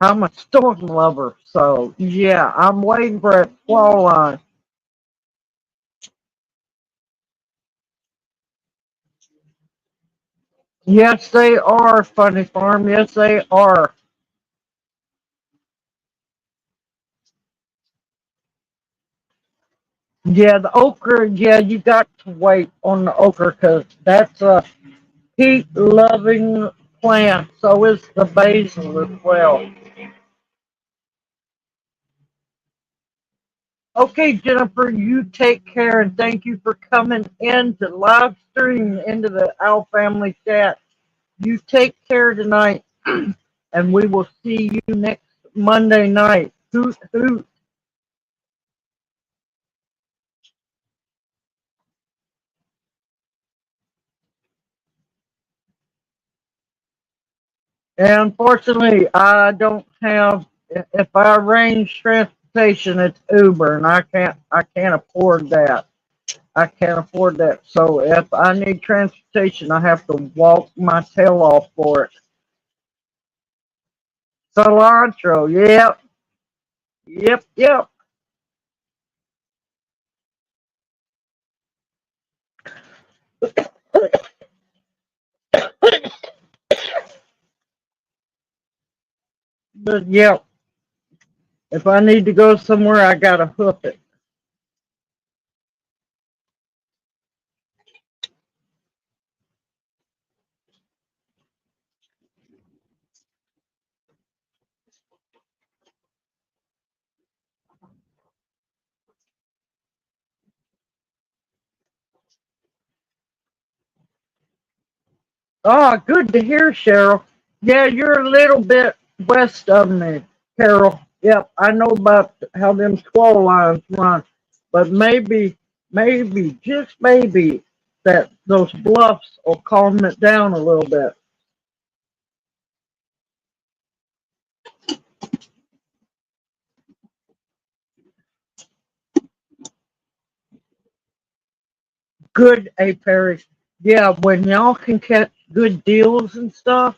A: I'm a storm lover, so yeah, I'm waiting for a squall line. Yes, they are, Funny Farm. Yes, they are. Yeah, the okra, yeah, you got to wait on the okra because that's a heat loving plant. So is the basil as well. Okay, Jennifer, you take care and thank you for coming in to live stream into the Owl Family chat. You take care tonight, and we will see you next Monday night. Hoot, hoot. And unfortunately, I don't have. If I arrange transportation, it's Uber, and I can't afford that. I can't afford that. So if I need transportation, I have to walk my tail off for it. Cilantro, yep, yep, yep. But yep, if I need to go somewhere, I gotta hoof it. Oh, good to hear, Cheryl. Yeah, you're a little bit west of me, Carol. Yep, I know about how them squall lines run, but maybe, just maybe, that those bluffs will calm it down a little bit. Good, A. Perry. Yeah, when y'all can catch good deals and stuff,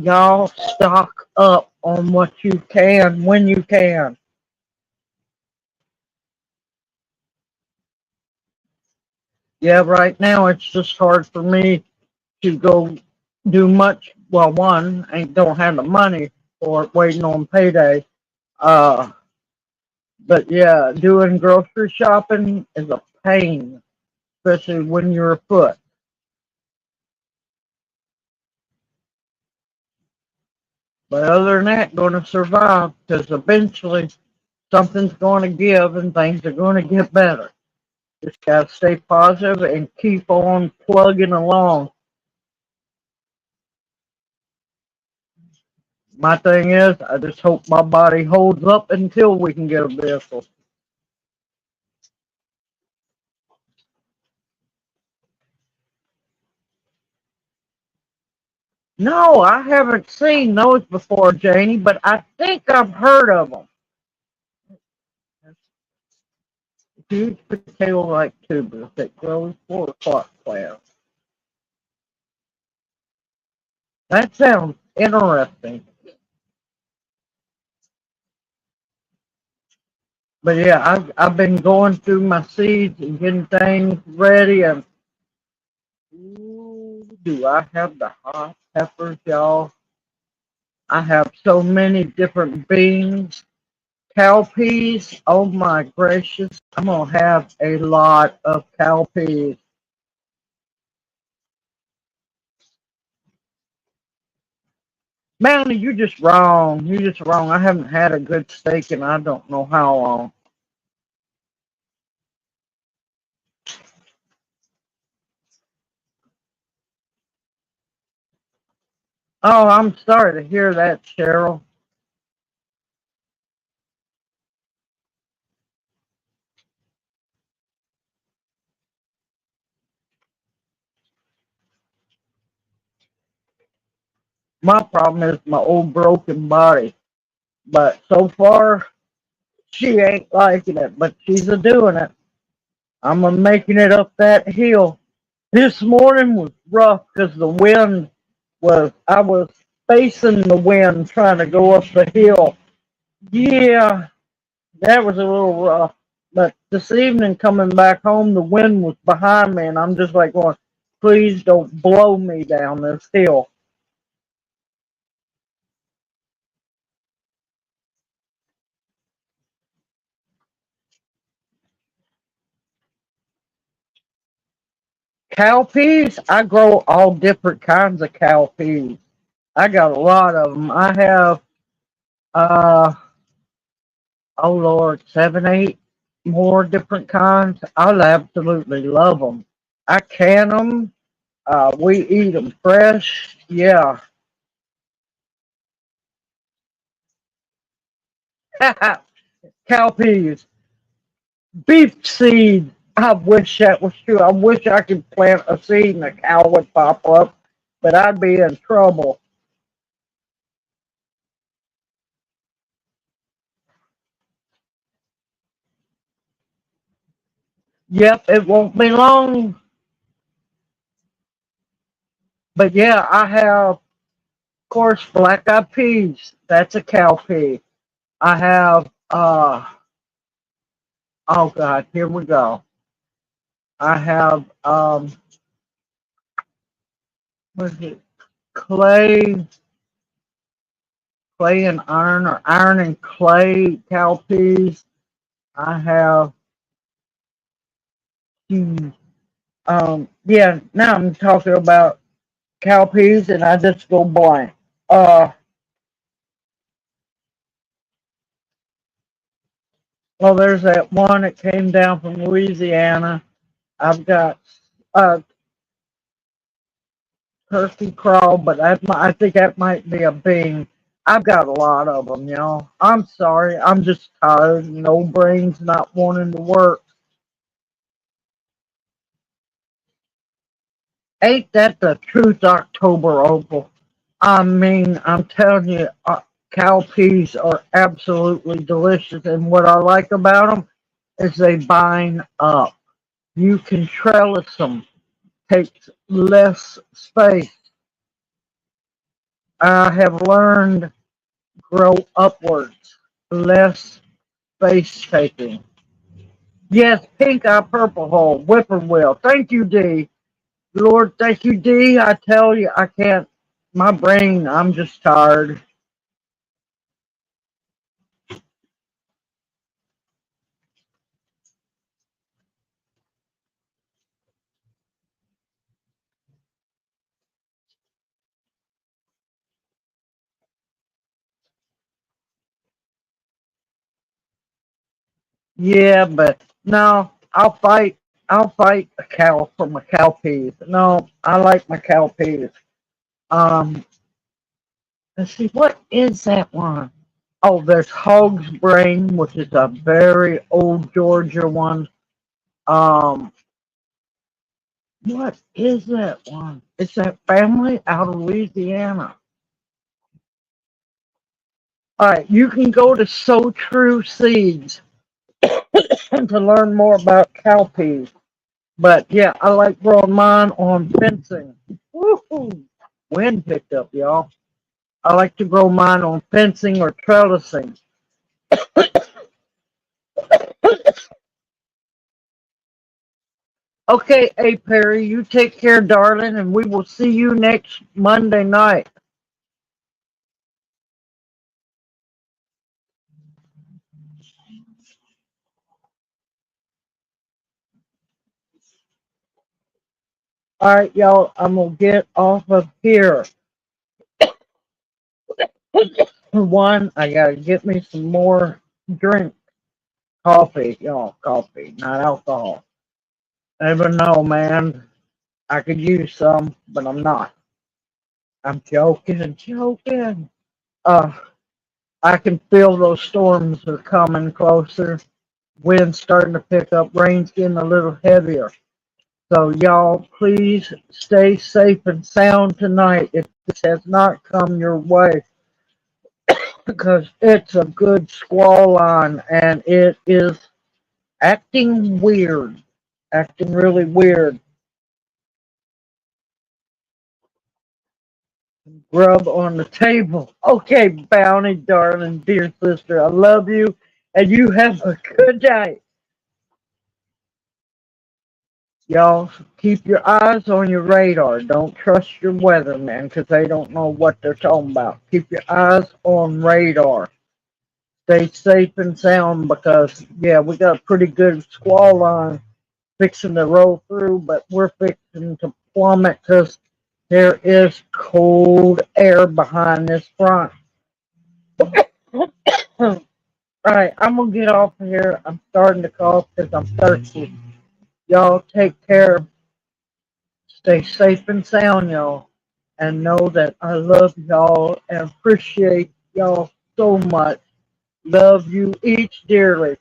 A: y'all stock up on what you can when you can. Yeah, right now it's just hard for me to go do much. Well, one, I don't have the money for it, waiting on payday. Uh, but yeah, doing grocery shopping is a pain, especially when you're afoot. But other than that, going to survive because eventually something's going to give and things are going to get better. Just got to stay positive and keep on plugging along. My thing is, I just hope my body holds up until we can get a vehicle. No, I haven't seen those before, Janie, but I think I've heard of them. Huge potato-like tubers that grow 4 o'clock plants. That sounds interesting. But yeah, I've been going through my seeds and getting things ready. And ooh, do I have the hot peppers, y'all? I have so many different beans. Cowpeas, oh my gracious, I'm gonna have a lot of cowpeas. Melanie, you just wrong. You just wrong. I haven't had a good steak in I don't know how long. Oh, I'm sorry to hear that, Cheryl. My problem is my old broken body. But so far, she ain't liking it, but she's a doing it. I'm a making it up that hill. This morning was rough because the wind I was facing the wind trying to go up the hill. Yeah, that was a little rough. But this evening coming back home, the wind was behind me, and I'm just like going, please don't blow me down this hill. Cowpeas, I grow all different kinds of cowpeas. I got a lot of them. I have, uh, oh Lord, seven, eight more different kinds. I absolutely love them. I can them. We eat them fresh. Yeah. Cowpeas. Beef seed. I wish that was true. I wish I could plant a seed and a cow would pop up, but I'd be in trouble. Yep, it won't be long. But yeah, I have, of course, black eyed peas. That's a cowpea. I have, oh God, here we go. I have, what is it? Clay, clay and iron, or iron and clay cowpeas. I have, hmm, yeah, now I'm talking about cowpeas and I just go blank. Uh, well, there's that one that came down from Louisiana. I've got uh, turkey crawl, but I think that might be a bean. I've got a lot of them, y'all. I'm sorry. I'm just tired. No brains not wanting to work. Ain't that the truth, October Opal? I mean, I'm telling you, cow peas are absolutely delicious. And what I like about them is they bind up. You can trellis them, takes less space. I have learned grow upwards, less space taking. Yes, pink eye, purple hole, whippoorwill. Thank you, D. Lord, thank you, D. I tell you, I can't. My brain, I'm just tired. Yeah, but no, I'll fight. I'll fight a cow for my cow peas. No, I like my cow peas. Um, let's see, what is that one? Oh, there's hog's brain, which is a very old Georgia one. Um, what is that one? It's that family out of Louisiana. All right, you can go to So True Seeds to learn more about cowpeas. But yeah, I like growing mine on fencing. Woo-hoo. Wind picked up, y'all. I like to grow mine on fencing or trellising. Okay, A Perry, you take care, darling, and we will see you next Monday night. All right, y'all, I'm gonna get off of here. One, I gotta get me some more drink. Coffee, y'all, coffee, not alcohol. Never know, man. I could use some, but I'm not. I'm joking, joking. Uh, I can feel those storms are coming closer. Wind's starting to pick up, rain's getting a little heavier. So y'all, please stay safe and sound tonight if this has not come your way, because it's a good squall line and it is acting weird, acting really weird. Grub on the table. Okay, Bounty, darling, dear sister, I love you, and you have a good day. Y'all, keep your eyes on your radar. Don't trust your weathermen because they don't know what they're talking about. Keep your eyes on radar. Stay safe and sound because, yeah, we got a pretty good squall line fixing to roll through, but we're fixing to plummet because there is cold air behind this front. All right, I'm gonna get off of here. I'm starting to cough because I'm thirsty. Y'all take care. Stay safe and sound, y'all. And know that I love y'all and appreciate y'all so much. Love you each dearly.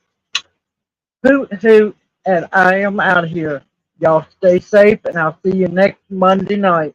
A: Hoot hoot, and I am out of here. Y'all stay safe, and I'll see you next Monday night.